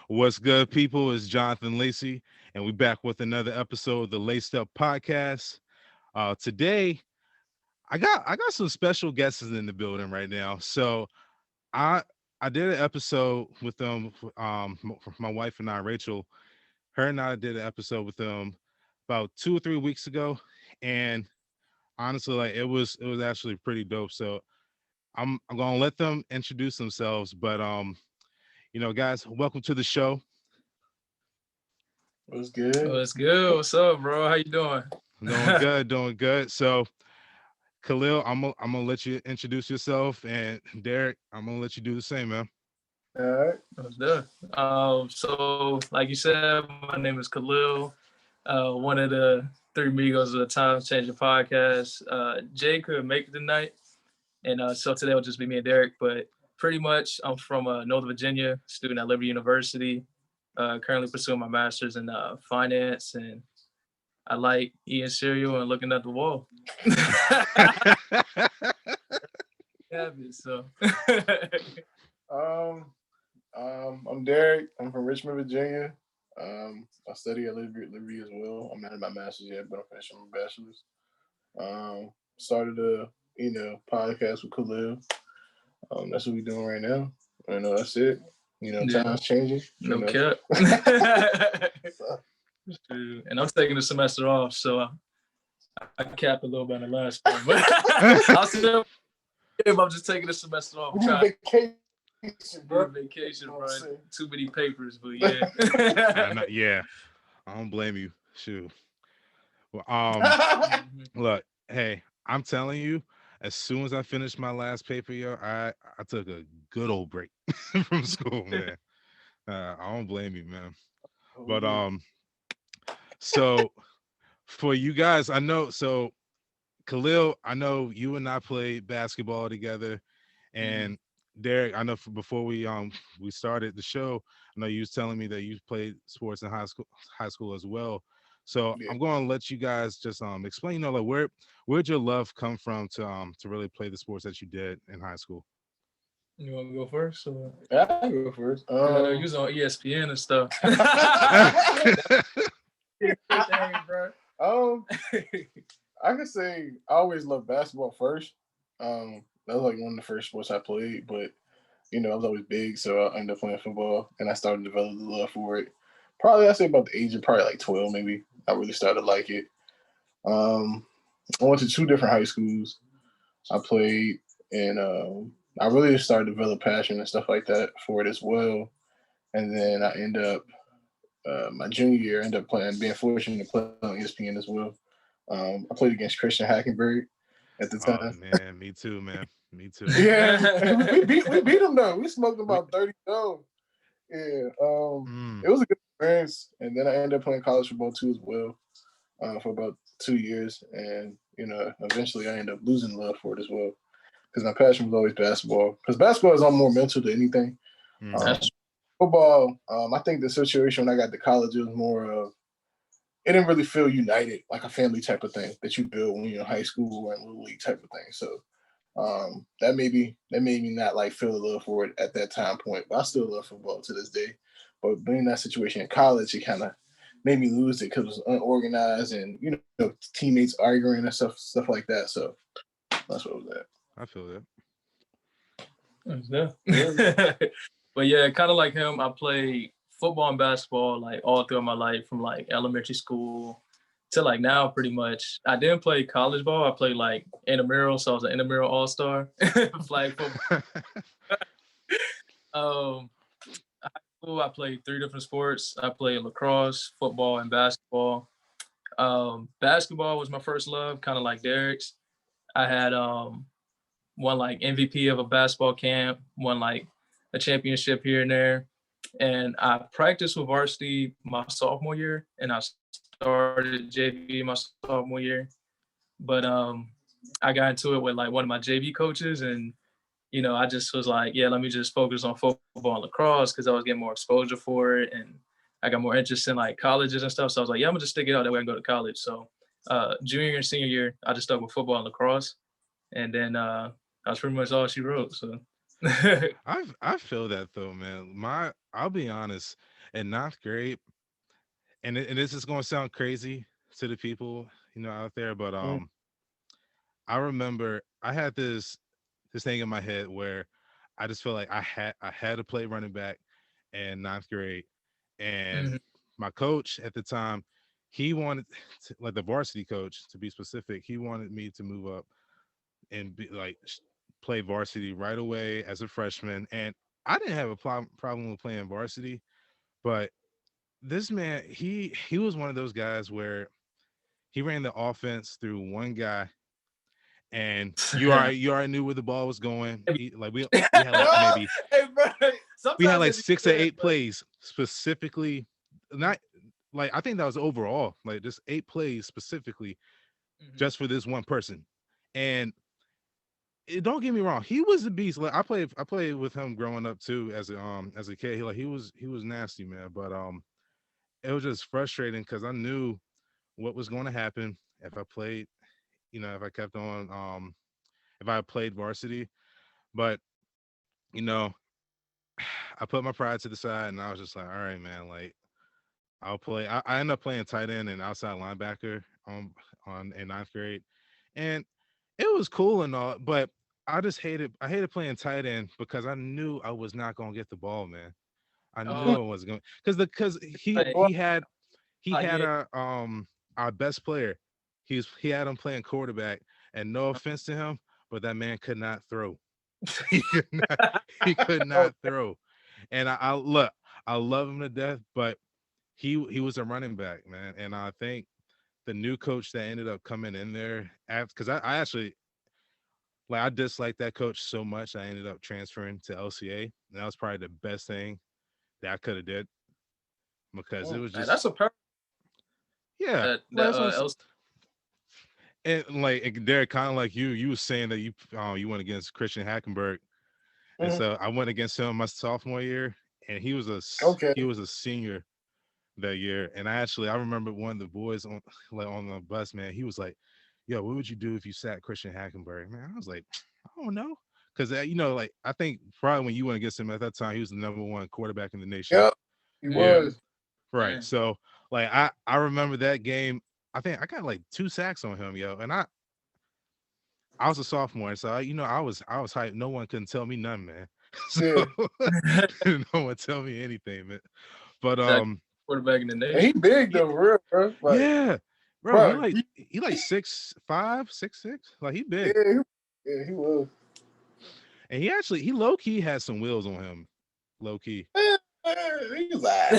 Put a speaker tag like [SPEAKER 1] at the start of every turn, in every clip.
[SPEAKER 1] What's good, people? It's Jonathan Lacey, and we're back with another episode of the Laced Up Podcast. Today, I got some special guests in the building right now. So I I did an episode with them. My wife and I, Rachel, her and I did an episode with them about 2 or 3 weeks ago, and honestly, like it was actually pretty dope. So I'm gonna let them introduce themselves, but guys, welcome to the show.
[SPEAKER 2] What's good?
[SPEAKER 3] What's good? What's up, bro? How you doing?
[SPEAKER 1] Doing good, doing good. So Khalil, I'm gonna let you introduce yourself, and Derek, I'm gonna let you do the same, man.
[SPEAKER 2] All right.
[SPEAKER 3] What's good? So like you said, my name is Khalil, one of the three Migos of the Time Changing podcast. Jay couldn't make it tonight, and so today will just be me and Derek. But pretty much, I'm from Northern Virginia, student at Liberty University. Currently pursuing my master's in finance, and I like eating cereal and looking at the wall. Habit, so.
[SPEAKER 2] I'm Derek. I'm from Richmond, Virginia. I study at Liberty as well. I'm not in my master's yet, but I'm finishing my bachelor's. Started a podcast with Khalil. That's what we're doing right now. I know that's it. Time's changing.
[SPEAKER 3] No cap. And I'm taking the semester off, so I capped a little bit in the last one. But I'll still, I'm just taking the semester off.
[SPEAKER 2] Vacation, bro.
[SPEAKER 3] Vacation, bro. Too many papers, but yeah.
[SPEAKER 1] Yeah, I don't blame you. Shoot. Well, look, hey, I'm telling you, as soon as I finished my last paper, I took a good old break from school, man. I don't blame you, man. But so for you guys, I know. So Khalil, I know you and I played basketball together, and Derek, I know before we started the show, I know you was telling me that you played sports in high school as well. So
[SPEAKER 2] Yeah.
[SPEAKER 1] I'm going to let you guys just explain, like where'd your love come from to really play the sports that you did in high school?
[SPEAKER 3] You want to go first? Or?
[SPEAKER 2] Yeah, I can go first.
[SPEAKER 3] I know you was on ESPN and stuff.
[SPEAKER 2] I could say I always loved basketball first. That was like one of the first sports I played, but I was always big, so I ended up playing football, and I started to develop the love for it. Probably I say about the age of probably like 12, maybe. I really started to like it. I went to 2 different high schools. I played, and I really started to develop passion and stuff like that for it as well. And then I end up my junior year, I ended up being fortunate to play on ESPN as well. I played against Christian Hackenberg at the time.
[SPEAKER 1] Oh man, me too, man. Me too.
[SPEAKER 2] Yeah, we beat them though. We smoked about 30 goals. Yeah, it was a good experience. And then I ended up playing college football too as well for about 2 years. And eventually I ended up losing love for it as well because my passion was always basketball. Because basketball is all more mental than anything. Football, I think the situation when I got to college, it was more of it didn't really feel united, like a family type of thing that you build when you're in high school or in little league type of thing. So that made me not like feel the love for it at that time point. But I still love football to this day. But being in that situation in college, it kind of made me lose it because it was unorganized and teammates arguing and stuff like that. So that's what it was at.
[SPEAKER 1] I feel that.
[SPEAKER 3] But yeah, kind of like him, I played football and basketball like all throughout my life, from like elementary school to like now pretty much. I didn't play college ball. I played like intramural, so I was an intramural all-star, flag football. High school, I played 3 different sports. I played lacrosse, football, and basketball. Basketball was my first love, kind of like Derek's. I had won like MVP of a basketball camp, won like a championship here and there. And I practiced with varsity my sophomore year, and I started JV my sophomore year. But I got into it with like one of my JV coaches, and I just was like, yeah, let me just focus on football and lacrosse because I was getting more exposure for it, and I got more interest in like colleges and stuff. So I was like, yeah, I'm gonna just stick it out that way I can go to college. So junior and senior year, I just stuck with football and lacrosse, and then that's pretty much all she wrote. So
[SPEAKER 1] I feel that though, man. I'll be honest. In ninth grade, and this is gonna sound crazy to the people out there, but
[SPEAKER 2] Mm,
[SPEAKER 1] I remember I had this thing in my head where I just felt like I had to play running back in ninth grade, and
[SPEAKER 3] Mhm,
[SPEAKER 1] my coach at the time, he wanted like the varsity coach to be specific. He wanted me to move up and be like play varsity right away as a freshman, and I didn't have a problem with playing varsity, but this man, he was one of those guys where he ran the offense through one guy, and you already knew where the ball was going. Like we had like maybe
[SPEAKER 3] Hey, bro.
[SPEAKER 1] we had
[SPEAKER 3] Sometimes
[SPEAKER 1] like
[SPEAKER 3] it be
[SPEAKER 1] 6 or 8
[SPEAKER 3] good,
[SPEAKER 1] plays specifically, not like I think that was overall like just 8 plays specifically
[SPEAKER 3] but
[SPEAKER 1] just for this one person. And don't get me wrong, he was a beast. Like I played with him growing up too as a kid. He was nasty, man. But it was just frustrating because I knew what was going to happen if I played, if I kept on if I played varsity. But you know, I put my pride to the side and I was just like, all right, man, like I'll play. I ended up playing tight end and outside linebacker on in ninth grade, and it was cool and all, but I hated playing tight end because I knew I was not gonna get the ball, man. I knew
[SPEAKER 3] oh,
[SPEAKER 1] I wasn't going because he
[SPEAKER 3] like,
[SPEAKER 1] he had he had
[SPEAKER 3] yeah.
[SPEAKER 1] our best player. He had him playing quarterback, and no offense to him, but that man could not throw. He could not he could
[SPEAKER 2] oh,
[SPEAKER 1] not throw. And I look, I love him to death, but he was a running back, man. And I think the new coach that ended up coming in there because I actually like I disliked that coach so much I ended up transferring to LCA. And that was probably the best thing that I could have did because it
[SPEAKER 2] mm,
[SPEAKER 1] was
[SPEAKER 3] Man,
[SPEAKER 1] just
[SPEAKER 3] that's a perfect
[SPEAKER 1] yeah.
[SPEAKER 3] that
[SPEAKER 1] Like that's what I'm saying.
[SPEAKER 3] else.
[SPEAKER 1] And like Derek, kind of like you was saying that you went against Christian Hackenberg, and
[SPEAKER 2] mm,
[SPEAKER 1] so I went against him my sophomore year, and
[SPEAKER 2] okay.
[SPEAKER 1] he was a senior that year. And I remember one of the boys on like on the bus, man. He was like, "Yo, what would you do if you sat Christian Hackenberg?" Man, I was like, I don't know, because like I think probably when you went against him at that time, he was the number one quarterback in the nation.
[SPEAKER 2] Yep, he
[SPEAKER 1] Yeah,
[SPEAKER 3] Mm,
[SPEAKER 2] was.
[SPEAKER 1] right.
[SPEAKER 3] man.
[SPEAKER 1] So like I remember that game. I think I got like 2 sacks on him, yo, and I was a sophomore, so I was hyped. No one couldn't tell me nothing, man. So
[SPEAKER 2] Yeah,
[SPEAKER 1] no one tell me anything, man. But
[SPEAKER 3] That quarterback in the
[SPEAKER 2] and he
[SPEAKER 3] nation.
[SPEAKER 2] big
[SPEAKER 1] yeah,
[SPEAKER 2] though, for real, bro. Like,
[SPEAKER 1] yeah, bro, he
[SPEAKER 2] bro,
[SPEAKER 1] like he like 6'5", 6'6", like he
[SPEAKER 2] yeah,
[SPEAKER 1] big,
[SPEAKER 2] he was.
[SPEAKER 1] and he low key has some wheels on him, low key.
[SPEAKER 2] He was like,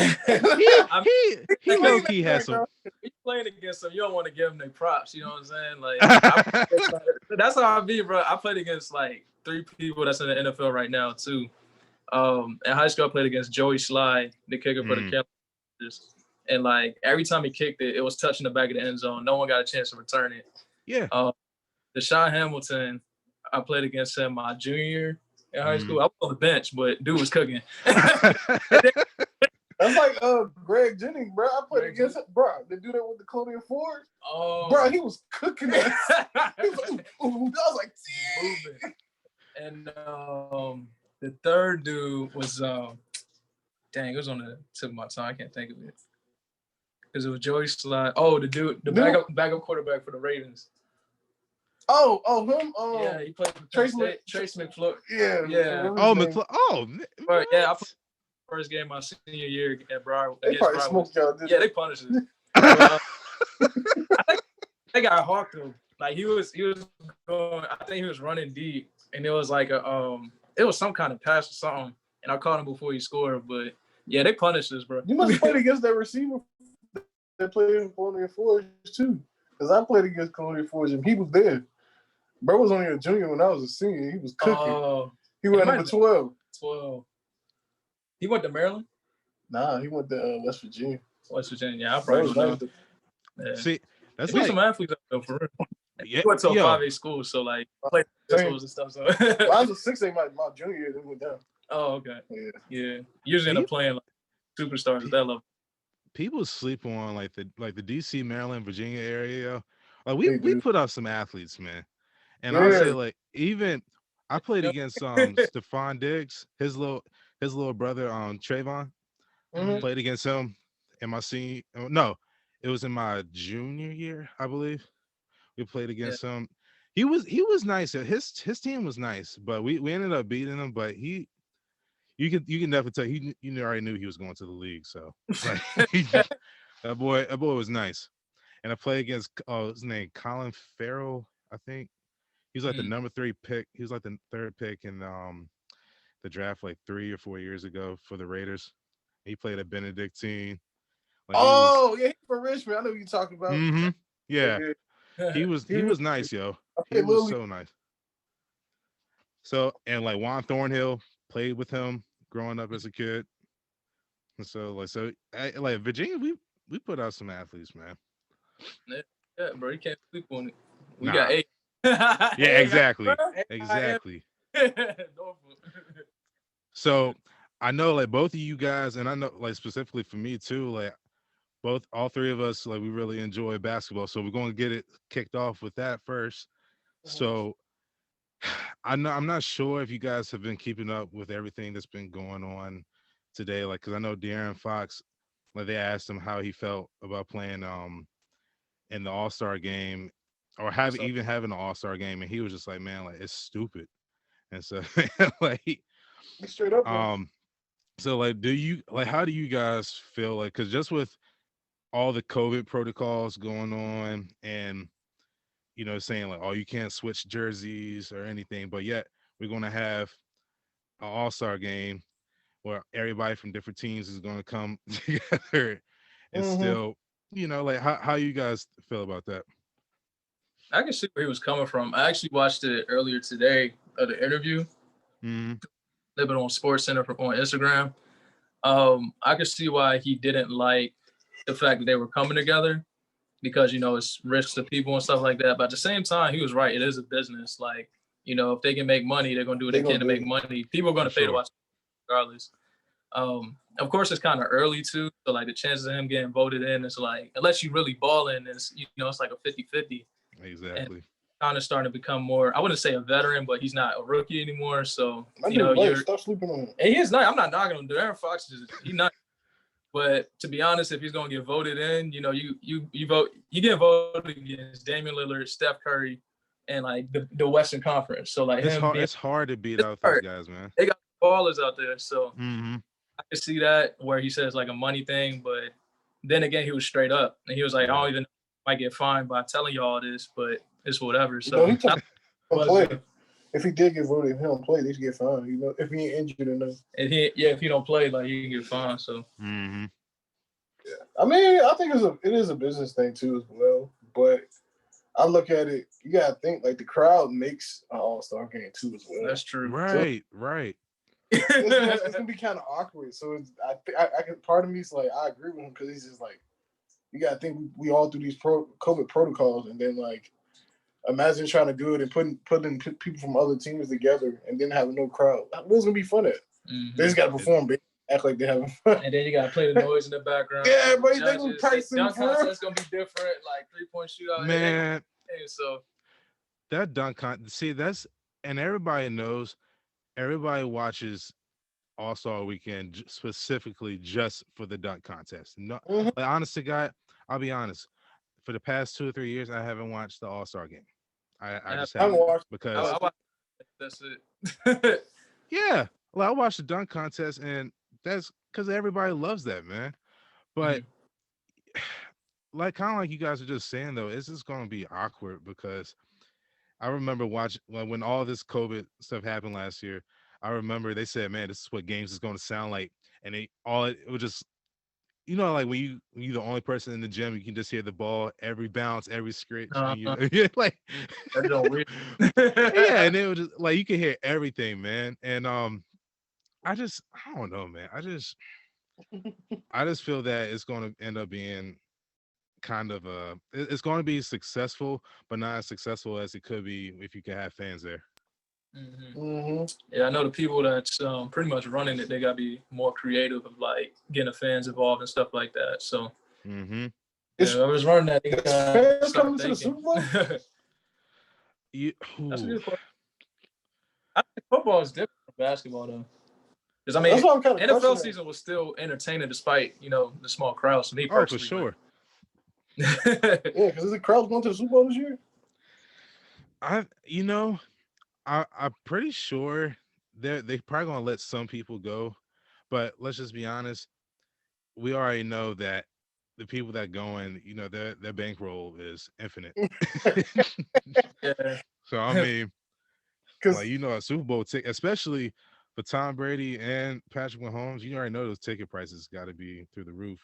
[SPEAKER 1] He
[SPEAKER 3] I mean,
[SPEAKER 1] he
[SPEAKER 3] against
[SPEAKER 1] low
[SPEAKER 2] clean
[SPEAKER 1] key
[SPEAKER 2] that
[SPEAKER 1] has
[SPEAKER 2] thing,
[SPEAKER 1] some.
[SPEAKER 2] bro.
[SPEAKER 3] you playing against them, you don't want to give them their props. You know what I'm saying? That's how I be, bro. I played against like 3 people that's in the NFL right now too. In high school, I played against Joey Sly, the kicker for the
[SPEAKER 1] Mm,
[SPEAKER 3] Carolina Panthers. And like every time he kicked it, it was touching the back of the end zone. No one got a chance to return it.
[SPEAKER 1] yeah.
[SPEAKER 3] Um, Deshaun Hamilton, I played against him my junior year in high
[SPEAKER 1] Mm.
[SPEAKER 3] school. I was on the bench, but dude was cooking. And then,
[SPEAKER 2] That's like Greg Jennings, bro. I played
[SPEAKER 3] Greg
[SPEAKER 2] against him, bro. They do that with the Colonial Ford, bro.
[SPEAKER 3] oh,
[SPEAKER 2] He was cooking us. He was like, ooh, ooh. I was like,
[SPEAKER 3] moving. And the third dude was dang, it was on the tip of my tongue. I can't think of it because it was Joey Slide. Oh, the
[SPEAKER 2] dude.
[SPEAKER 3] backup quarterback for the Ravens.
[SPEAKER 2] Him.
[SPEAKER 3] Yeah, he played for Penn
[SPEAKER 2] Trace,
[SPEAKER 3] State. Trace McFlurry.
[SPEAKER 2] yeah,
[SPEAKER 3] Yeah,
[SPEAKER 2] whatever his
[SPEAKER 1] Oh,
[SPEAKER 2] name.
[SPEAKER 3] but yeah, I played
[SPEAKER 1] what?
[SPEAKER 3] first game my senior year at Broad
[SPEAKER 2] They
[SPEAKER 3] against
[SPEAKER 2] probably
[SPEAKER 3] Broadway.
[SPEAKER 2] smoked y'all, didn't
[SPEAKER 3] Yeah,
[SPEAKER 2] they?
[SPEAKER 3] they punished us. But I think they got hawked him. Like he was going. I think he was running deep, and it was like it was some kind of pass or something, and I caught him before he scored. But yeah, they punished us, bro.
[SPEAKER 2] You must have played against that receiver that played in Colonial Forge too. Because I played against Colonial Forge and he was there. Bro was only a junior when I was a senior. He was cooking. He went number 12.
[SPEAKER 3] 12. He went to Maryland,
[SPEAKER 2] Nah, he went to West Virginia.
[SPEAKER 3] West Virginia. Yeah, I
[SPEAKER 2] Bro
[SPEAKER 3] probably
[SPEAKER 2] was
[SPEAKER 3] don't
[SPEAKER 2] nice.
[SPEAKER 3] know. Yeah.
[SPEAKER 1] See, that's
[SPEAKER 3] There be some
[SPEAKER 1] like
[SPEAKER 3] athletes up there for real.
[SPEAKER 1] yeah,
[SPEAKER 3] He went to a
[SPEAKER 1] yo.
[SPEAKER 3] 5A school, so like played
[SPEAKER 2] Same.
[SPEAKER 3] schools and stuff. So
[SPEAKER 2] Well, I was a 6A my junior year. They went down.
[SPEAKER 3] oh, okay.
[SPEAKER 2] Yeah.
[SPEAKER 3] Yeah. Usually end up playing like superstars at that level.
[SPEAKER 1] People sleep on like the DC, Maryland, Virginia area. Like we
[SPEAKER 2] They
[SPEAKER 1] we
[SPEAKER 2] do.
[SPEAKER 1] put up some athletes, man. And I'll
[SPEAKER 2] Yeah.
[SPEAKER 1] say like even I played against Stephon Diggs, his little brother Trayvon.
[SPEAKER 2] Mhm.
[SPEAKER 1] Played against him in my senior. No, it was in my junior year, I believe. We played
[SPEAKER 3] Yeah.
[SPEAKER 1] against him. He was nice. His team was nice, but we ended up beating him. But you can definitely tell you already knew he was going to the league. So like that boy was nice. And I played against his name Colin Farrell, I think. He was like the
[SPEAKER 3] Mm.
[SPEAKER 1] number 3 pick. He was like the third pick in the draft like 3 or 4 years ago for the Raiders. He played at Benedictine. Like he was.
[SPEAKER 2] Oh yeah, he's from Richmond. I know what you're talking about.
[SPEAKER 1] Mm-hmm. Yeah,
[SPEAKER 2] Yeah,
[SPEAKER 1] he was
[SPEAKER 2] he
[SPEAKER 1] he
[SPEAKER 2] was.
[SPEAKER 1] was nice, yo.
[SPEAKER 2] I
[SPEAKER 1] He
[SPEAKER 2] played
[SPEAKER 1] was
[SPEAKER 2] Little League.
[SPEAKER 1] so nice. So and like Juan Thornhill played with him growing up as a kid. And so like Virginia, we put out some athletes, man.
[SPEAKER 3] Yeah, bro, you can't sleep on it. We got
[SPEAKER 1] Nah.
[SPEAKER 3] 8.
[SPEAKER 1] Yeah, exactly. Exactly.
[SPEAKER 3] Norfolk.
[SPEAKER 1] So I know like both of you guys, and I know like specifically for me too, like all three of us, like we really enjoy basketball. So we're going to get it kicked off with that first. So I'm not sure if you guys have been keeping up with everything that's been going on today, like because I know De'Aaron Fox, like they asked him how he felt about playing in the All-Star game or having an All-Star game, and he was just like, man, like it's stupid. And so like
[SPEAKER 2] He's straight up, man.
[SPEAKER 1] so like how do you guys feel like because just with all the COVID protocols going on and saying like, oh, you can't switch jerseys or anything, but yet we're going to have an all-star game where everybody from different teams is going to come together and
[SPEAKER 2] Mm-hmm.
[SPEAKER 1] still, like how you guys feel about that?
[SPEAKER 3] I can see where he was coming from. I actually watched it earlier today of the interview.
[SPEAKER 1] Mm-hmm.
[SPEAKER 3] Living on Sports Center on Instagram. I could see why he didn't like the fact that they were coming together because it's risks to people and stuff like that. But at the same time, he was right. It is a business. Like if they can make money, they're gonna do what they can to make money. People are gonna pay to watch regardless. Of course, it's kind of early too. So like the chances of him getting voted in is like unless you really balling, it's it's like a 50-50.
[SPEAKER 1] Exactly.
[SPEAKER 3] Kind of starting to become more. I wouldn't say a veteran, but he's not a rookie anymore. So
[SPEAKER 2] stop sleeping on him.
[SPEAKER 3] And he is not. I'm not knocking him. De'Aaron Fox he's not. But to be honest, if he's gonna get voted in, you vote. You get voted against Damian Lillard, Steph Curry, and like the Western Conference. So like
[SPEAKER 1] it's hard to beat out those guys, man.
[SPEAKER 3] They got ballers out there, so
[SPEAKER 1] mm-hmm.
[SPEAKER 3] I can see that where he says like a money thing, but then again he was straight up and he was like, I don't even know if I might get fined by telling you all this, but it's whatever. So
[SPEAKER 2] he don't play. If he did get voted, if he don't play, they should get fined. If he ain't injured or nothing.
[SPEAKER 3] And if he don't play, like he can get fined. So
[SPEAKER 1] mm-hmm.
[SPEAKER 2] Yeah, I mean, I think it is a business thing too as well. But I look at it, you gotta think like the crowd makes an all-star game too as well.
[SPEAKER 3] That's true.
[SPEAKER 1] Right.
[SPEAKER 2] It's gonna be kind of awkward. So I can. Part of me is like I agree with him because he's just like you gotta think we all do these COVID protocols and then like imagine trying to do it and putting people from other teams together and then having no crowd. What's gonna be fun at?
[SPEAKER 3] Mm-hmm.
[SPEAKER 2] They just gotta perform, act like they're having fun.
[SPEAKER 3] And then you gotta play the noise in the background.
[SPEAKER 2] Yeah, but they gonna practice.
[SPEAKER 3] Dunk contest gonna be different, like 3-point shootout.
[SPEAKER 1] Man,
[SPEAKER 3] so
[SPEAKER 1] that dunk contest. See, and everybody knows. Everybody watches All-Star Weekend specifically just for the dunk contest. No, like, honest to God, I'll be honest. For the past 2 or 3 years, I haven't watched the All-Star game. I just haven't watched because
[SPEAKER 3] that's it.
[SPEAKER 1] Yeah, well, I watched the dunk contest, and that's because everybody loves that, man. But like kind of like you guys are just saying though, it's just gonna be awkward because I remember watching when all this COVID stuff happened last year. I remember they said, "Man, this is what games is going to sound like," and it was just, like when you're the only person in the gym, you can just hear the ball, every bounce, every scratch, and like,
[SPEAKER 3] that's weird.
[SPEAKER 1] Yeah, and it was just like you can hear everything, man. And I don't know, man. I just feel that it's going to end up being kind of it's going to be successful, but not as successful as it could be if you could have fans there.
[SPEAKER 3] Yeah, I know the people that's pretty much running it. They gotta be more creative of like getting the fans involved and stuff like that. So, I was running that.
[SPEAKER 2] Fans coming to the Super Bowl.
[SPEAKER 3] That's a good question. I think football is different from basketball though, because I
[SPEAKER 2] That's
[SPEAKER 3] mean,
[SPEAKER 2] why I'm kind of
[SPEAKER 3] NFL
[SPEAKER 2] questioning.
[SPEAKER 3] season was still entertaining despite the small crowds. For me
[SPEAKER 1] Oh, for
[SPEAKER 3] personally,
[SPEAKER 1] sure.
[SPEAKER 3] but
[SPEAKER 2] Yeah, because is the crowds going to the Super Bowl this year?
[SPEAKER 1] I you know, I'm pretty sure they probably gonna let some people go, but let's just be honest. We already know that the people that go in, their bankroll is infinite.
[SPEAKER 3] yeah,
[SPEAKER 1] So I mean, like
[SPEAKER 2] Because
[SPEAKER 1] a Super Bowl ticket, especially for Tom Brady and Patrick Mahomes, you already know those ticket prices got to be through the roof.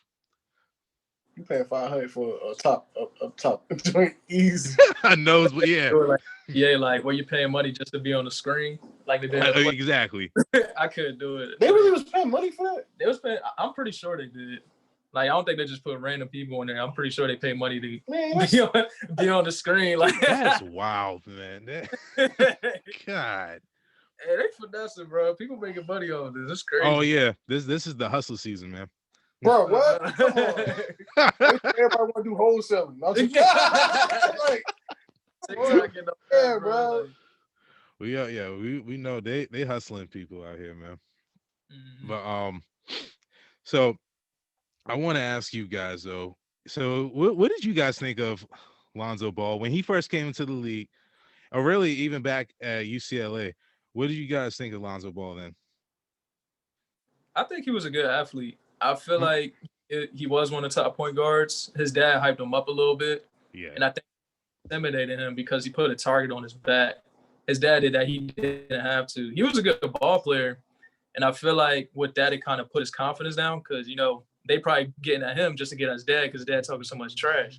[SPEAKER 2] you paying 500 for a top up top joint easy.
[SPEAKER 1] I knows, but yeah,
[SPEAKER 3] do it like yeah, like where you paying money just to be on the screen, like they did at the.
[SPEAKER 1] exactly.
[SPEAKER 3] I couldn't do it.
[SPEAKER 2] They really was paying money for that.
[SPEAKER 3] They was paying. I'm pretty sure they did. Like I don't think they just put random people in there. I'm pretty sure they pay money to
[SPEAKER 2] Man,
[SPEAKER 3] be on the screen. Like
[SPEAKER 1] That's wild, man. God.
[SPEAKER 3] Hey, they finessing, bro. People making money on this. It's
[SPEAKER 1] Oh
[SPEAKER 3] crazy.
[SPEAKER 1] yeah, this is the hustle season, man.
[SPEAKER 2] bro, what? Come on. Everybody want to do wholesaling. Not just, like,
[SPEAKER 3] TikTok and all
[SPEAKER 2] yeah,
[SPEAKER 3] that,
[SPEAKER 2] bro.
[SPEAKER 3] Like,
[SPEAKER 1] we know they hustling people out here, man.
[SPEAKER 3] mhm.
[SPEAKER 1] But so I want to ask you guys though. So what did you guys think of Lonzo Ball when he first came into the league, or really even back at UCLA? What did you guys think of Lonzo Ball then?
[SPEAKER 3] I think he was a good athlete. I feel
[SPEAKER 1] Hmm?
[SPEAKER 3] like he was one of the top point guards. His dad hyped him up a little bit,
[SPEAKER 1] Yeah,
[SPEAKER 3] and I think it intimidated him because he put a target on his back. His dad did that. He didn't have to. He was a good ball player, and I feel like with that, it kind of put his confidence down because they probably getting at him just to get at his dad because his dad talking so much trash.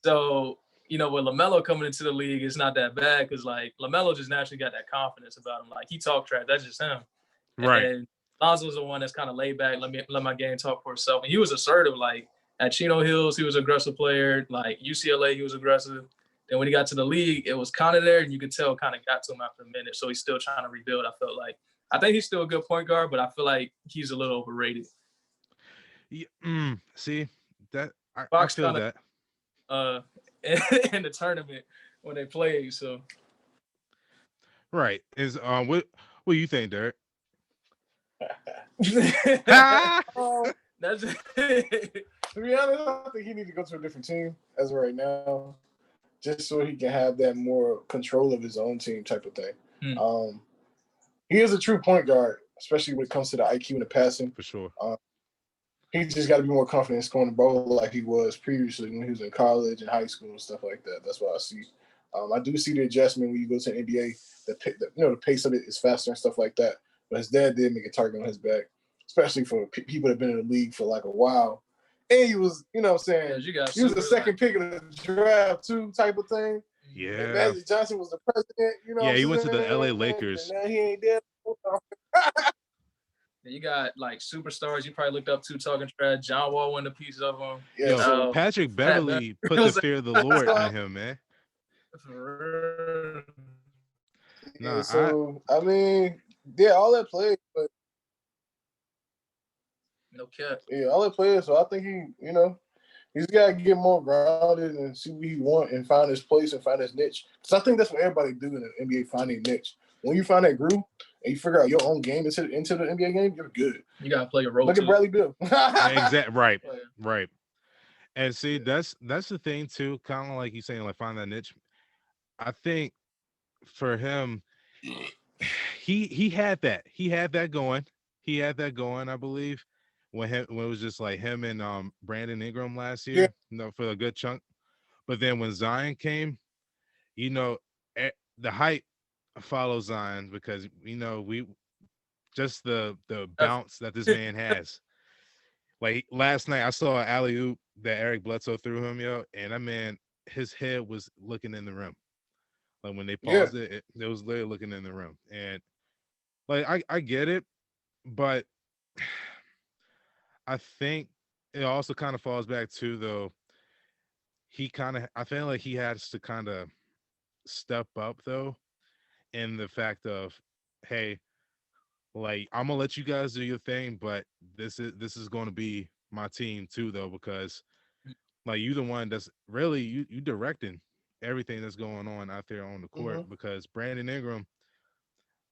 [SPEAKER 3] So with Lamelo coming into the league, it's not that bad because like Lamelo just naturally got that confidence about him. Like he talk trash, that's just him. And
[SPEAKER 1] right.
[SPEAKER 3] then Lonzo's the one that's kind of laid back. Let my game talk for itself. And he was assertive. Like at Chino Hills, he was an aggressive player. Like UCLA, he was aggressive. Then when he got to the league, it was kind of there, and you could tell kind of got to him after a minute. So he's still trying to rebuild. I felt like I think he's still a good point guard, but I feel like he's a little overrated.
[SPEAKER 1] Yeah, see that I
[SPEAKER 3] Fox
[SPEAKER 1] feel
[SPEAKER 3] kind of
[SPEAKER 1] that.
[SPEAKER 3] uh in the tournament when they played. So
[SPEAKER 1] Right. Is what do you think, Derek?
[SPEAKER 3] that's
[SPEAKER 1] Ah!
[SPEAKER 2] To be honest, I think he need to go to a different team as of right now, just so he can have that more control of his own team type of thing.
[SPEAKER 3] Hmm.
[SPEAKER 2] He is a true point guard, especially when it comes to the IQ and the passing.
[SPEAKER 1] For sure.
[SPEAKER 2] He just got to be more confident in scoring the ball like he was previously when he was in college and high school and stuff like that. That's what I see. I do see the adjustment when you go to the NBA. The pace of it is faster and stuff like that. But his dad did make a target on his back, especially for people that have been in the league for like a while. And he was, what I'm saying, he was the second pick of the draft too, type of thing. And
[SPEAKER 1] Yeah.
[SPEAKER 2] Magic Johnson was the president,
[SPEAKER 1] Yeah, he
[SPEAKER 2] what
[SPEAKER 1] went
[SPEAKER 2] I'm
[SPEAKER 1] to the LA
[SPEAKER 2] saying?
[SPEAKER 1] Lakers.
[SPEAKER 2] And now he ain't there.
[SPEAKER 3] You got like superstars you probably looked up to talking trash. John Wall won a piece of them.
[SPEAKER 2] Yeah,
[SPEAKER 1] Yo,
[SPEAKER 2] so
[SPEAKER 1] Patrick
[SPEAKER 3] Pat
[SPEAKER 1] Beverly put the
[SPEAKER 3] Bev-
[SPEAKER 1] fear of the Lord in him, man.
[SPEAKER 2] yeah,
[SPEAKER 1] Nah,
[SPEAKER 2] so I mean, yeah, all that played, but
[SPEAKER 3] no cap.
[SPEAKER 2] yeah, all that played. So I think he's got to get more grounded and see what he want and find his place and find his niche. Because I think that's what everybody do in the NBA, finding a niche. When you find that groove and you figure out your own game into the NBA game, you're good.
[SPEAKER 3] You gotta play a role
[SPEAKER 2] Look
[SPEAKER 3] too.
[SPEAKER 2] at Bradley Bill.
[SPEAKER 1] exact right,
[SPEAKER 3] Like,
[SPEAKER 1] right. And see,
[SPEAKER 2] Yeah.
[SPEAKER 1] that's the thing too. Kind of like you saying, like find that niche. I think for him, he had that going. He had that going, I believe, when it was just like him and Brandon Ingram last
[SPEAKER 2] Yeah.
[SPEAKER 1] year, for a good chunk. But then when Zion came, you know, the hype follows Zion because we just the bounce that this man has. Like last night, I saw an alley oop that Eric Bledsoe threw him, and that man, his head was looking in the rim. Like when they
[SPEAKER 2] Yeah.
[SPEAKER 1] paused it was literally looking in the rim. And like I get it, but I think it also kind of falls back to though I feel like he has to kind of step up though in the fact of, hey, like I'm gonna let you guys do your thing, but this is going to be my team too though, because like you the one that's really you directing everything that's going on out there on the court,
[SPEAKER 2] Mm-hmm.
[SPEAKER 1] because Brandon Ingram,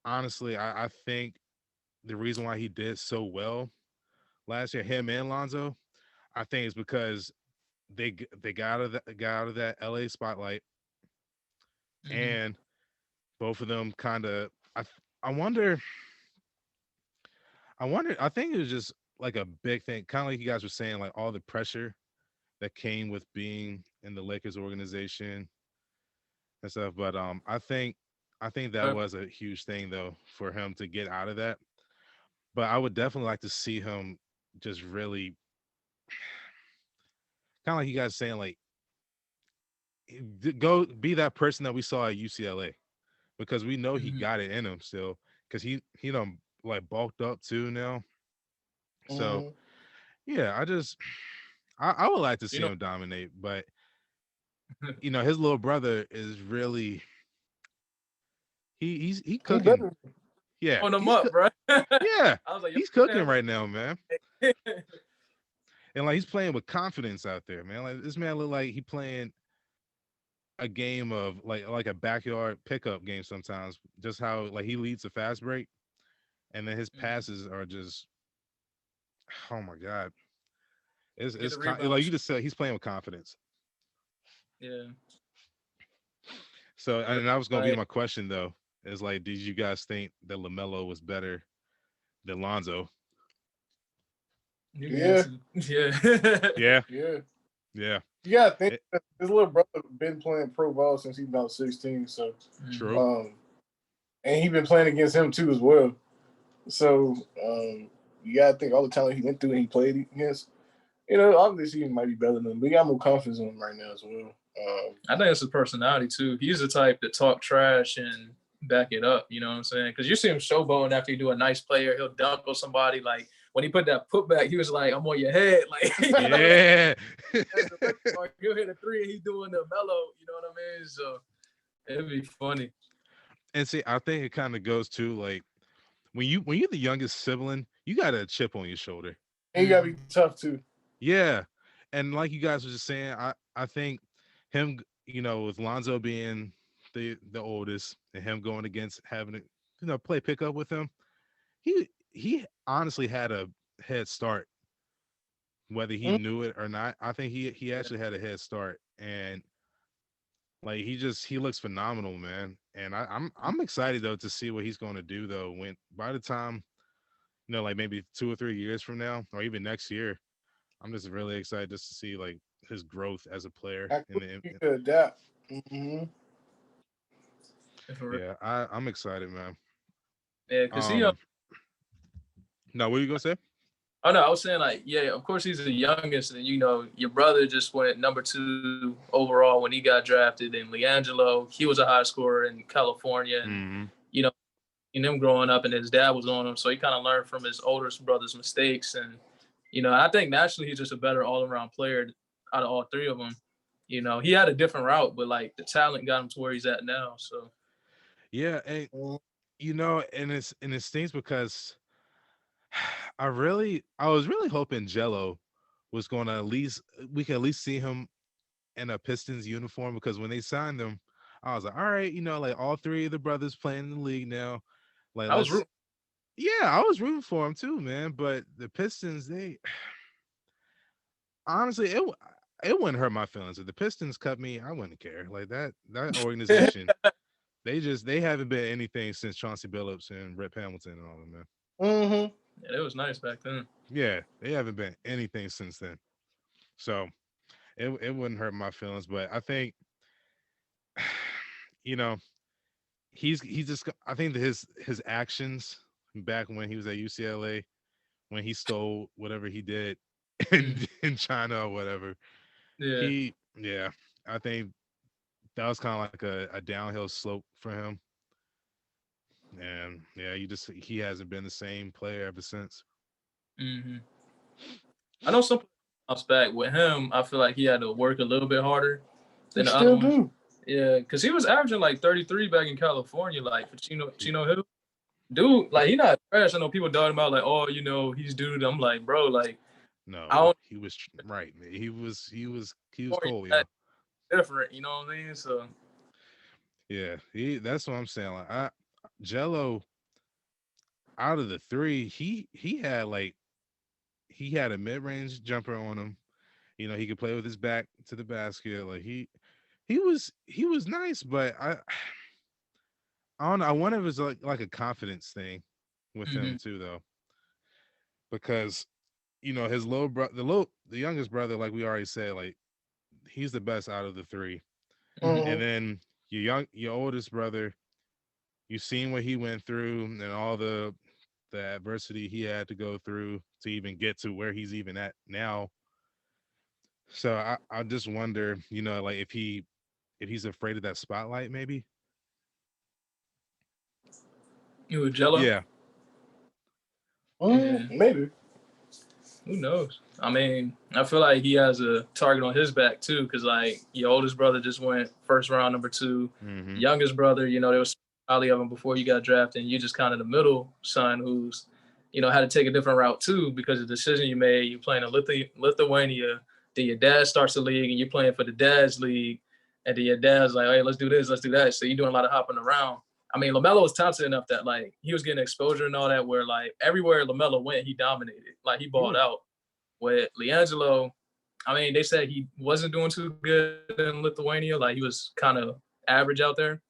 [SPEAKER 1] honestly, I think the reason why he did so well last year, him and Lonzo, I think is because they got out of that LA spotlight,
[SPEAKER 3] Mm-hmm.
[SPEAKER 1] and both of them kind of. I wonder. I think it was just like a big thing, kind of like you guys were saying, like all the pressure that came with being in the Lakers organization and stuff. But I think that was a huge thing though for him to get out of that. But I would definitely like to see him just really kind of like you guys saying, like go be that person that we saw at UCLA, because we know he
[SPEAKER 3] Mm-hmm.
[SPEAKER 1] got it in him still, because he done like bulked up too now. So
[SPEAKER 2] Mm-hmm.
[SPEAKER 1] yeah, I would like to
[SPEAKER 3] You
[SPEAKER 1] see
[SPEAKER 3] know,
[SPEAKER 1] him dominate, but his little brother is really he
[SPEAKER 2] He
[SPEAKER 1] cooking.
[SPEAKER 2] better.
[SPEAKER 1] Yeah,
[SPEAKER 3] on them up, bro.
[SPEAKER 1] yeah,
[SPEAKER 3] I was like, yo,
[SPEAKER 1] he's
[SPEAKER 3] what the
[SPEAKER 1] cooking
[SPEAKER 3] hell?
[SPEAKER 1] right now, man. And like he's playing with confidence out there, man. Like this man look like he playing a game of like a backyard pickup game sometimes. Just how like he leads a fast break, and then his
[SPEAKER 3] Mhm.
[SPEAKER 1] passes are just, oh my god,
[SPEAKER 3] Get the
[SPEAKER 1] like
[SPEAKER 3] rebounds.
[SPEAKER 1] you just said, he's playing with confidence.
[SPEAKER 3] Yeah.
[SPEAKER 1] So, and that was gonna be
[SPEAKER 3] Like
[SPEAKER 1] my question though, is like, did you guys think that LaMelo was better than Lonzo?
[SPEAKER 3] you can
[SPEAKER 2] Yeah,
[SPEAKER 3] answer. Yeah.
[SPEAKER 1] Yeah,
[SPEAKER 2] yeah.
[SPEAKER 1] yeah,
[SPEAKER 2] You gotta think
[SPEAKER 1] it,
[SPEAKER 2] that his little brother been playing pro ball since he's about 16. So,
[SPEAKER 3] Mhm.
[SPEAKER 1] true.
[SPEAKER 2] um, and he been playing against him too as well. So, you gotta think all the talent he went through and he played against. Obviously he might be better than him, but he got more confidence in him right now as well.
[SPEAKER 3] I think it's his personality too. He's the type to talk trash and back it up. You know what I'm saying? Because you see him showboating after you do a nice player, he'll dunk on somebody. Like when he put that putback, he was like, "I'm on your head." Like you know,
[SPEAKER 1] Yeah.
[SPEAKER 3] as the or he'll hit a three and he's doing the mellow. You know what I mean? So it'd be funny.
[SPEAKER 1] And see, I think it kind of goes to like when you're the youngest sibling, you got a chip on your shoulder.
[SPEAKER 2] and you gotta be
[SPEAKER 3] Mm-hmm.
[SPEAKER 2] tough too.
[SPEAKER 1] Yeah. And like you guys were just saying, I think him, with Lonzo being the oldest and him going against having to, play pickup with him, he honestly had a head start, whether he
[SPEAKER 2] Mm,
[SPEAKER 1] knew it or not. I think he actually had a head start, and like he looks phenomenal, man. And I'm excited though to see what he's going to do though when by the time, like maybe 2 or 3 years from now, or even next year. I'm just really excited just to see like his growth as a player
[SPEAKER 2] how
[SPEAKER 1] in
[SPEAKER 2] quick
[SPEAKER 1] the.
[SPEAKER 2] you could adapt. Mm-hmm.
[SPEAKER 3] For real.
[SPEAKER 1] Yeah, I'm excited, man.
[SPEAKER 3] Yeah, because he.
[SPEAKER 1] Um, now what are you gonna say?
[SPEAKER 3] Oh no, I was saying like, yeah, of course he's the youngest, and your brother just went number 2 overall when he got drafted, and Leangelo, he was a high scorer in California, and
[SPEAKER 1] Hmm.
[SPEAKER 3] you know, in him growing up, and his dad was on him, so he kind of learned from his older brother's mistakes, and I think naturally he's just a better all around player out of all three of them. He had a different route, but like the talent got him to where he's at now. So
[SPEAKER 1] Yeah, and and it stings because I was really hoping Jello was going to at least we could at least see him in a Pistons uniform, because when they signed him, I was like, all right, like all three of the brothers playing in the league now, like
[SPEAKER 3] I was
[SPEAKER 1] let's.
[SPEAKER 3] rooting.
[SPEAKER 1] Yeah, I was rooting for him too, man. But the Pistons, they honestly, it wouldn't hurt my feelings if the Pistons cut me. I wouldn't care. Like that organization, they haven't been anything since Chauncey Billups and Rip Hamilton and all of them, man.
[SPEAKER 2] Mm-hmm.
[SPEAKER 3] Yeah, it was nice back then.
[SPEAKER 1] Yeah, they haven't been anything since then. So it wouldn't hurt my feelings, but I think you know he's just. I think that his actions back when he was at UCLA, when he stole whatever he did in
[SPEAKER 3] Mm.
[SPEAKER 1] in China or whatever,
[SPEAKER 3] Yeah.
[SPEAKER 1] yeah, I think that was kind of like a downhill slope for him. And yeah, he hasn't been the same player ever since.
[SPEAKER 3] Hmm. I know some bounce back with him. I feel like he had to work a little bit harder
[SPEAKER 2] He
[SPEAKER 3] than the other
[SPEAKER 2] still
[SPEAKER 3] ones.
[SPEAKER 2] do.
[SPEAKER 3] Yeah, because he was averaging like 33 back in California, like for
[SPEAKER 1] He,
[SPEAKER 3] Chino Hill. Dude, like he not trash. I know people talking about like, oh, he's dude. I'm like, bro, like I
[SPEAKER 1] no,
[SPEAKER 3] don't
[SPEAKER 1] he was right. Man. He was
[SPEAKER 3] California
[SPEAKER 1] cold,
[SPEAKER 3] that
[SPEAKER 1] yeah.
[SPEAKER 3] different. You know what I mean? So
[SPEAKER 1] Yeah, that's what I'm saying. Like Jello. out of the three, he had like he had a mid range jumper on him. He could play with his back to the basket. Like he was nice, but I don't know. I wonder if it's like a confidence thing with him
[SPEAKER 3] Hmm.
[SPEAKER 1] too, though, because his little brother, the youngest brother, like we already said, like he's the best out of the three,
[SPEAKER 3] Hmm.
[SPEAKER 1] and then your oldest brother, you've seen what he went through and all the adversity he had to go through to even get to where he's even at now. So I just wonder, like if he's afraid of that spotlight, maybe.
[SPEAKER 3] You with Jello?
[SPEAKER 1] Yeah.
[SPEAKER 3] Yeah.
[SPEAKER 2] Maybe.
[SPEAKER 3] Who knows? I mean, I feel like he has a target on his back too, because like your oldest brother just went first round number two.
[SPEAKER 1] Hmm.
[SPEAKER 3] Youngest brother, there was highly of him before you got drafted, and you just kind of the middle son who's, had to take a different route too because of the decision you made. You playing in Lithuania, then your dad starts the league, and you're playing for the dad's league, and then your dad's like, hey, let's do this, let's do that. So you're doing a lot of hopping around. I mean, LaMelo was talented enough that like he was getting exposure and all that. Where like everywhere LaMelo went, he dominated. Like he balled
[SPEAKER 1] Yeah.
[SPEAKER 3] out. With LiAngelo, I mean, they said he wasn't doing too good in Lithuania. Like he was kind of average out there.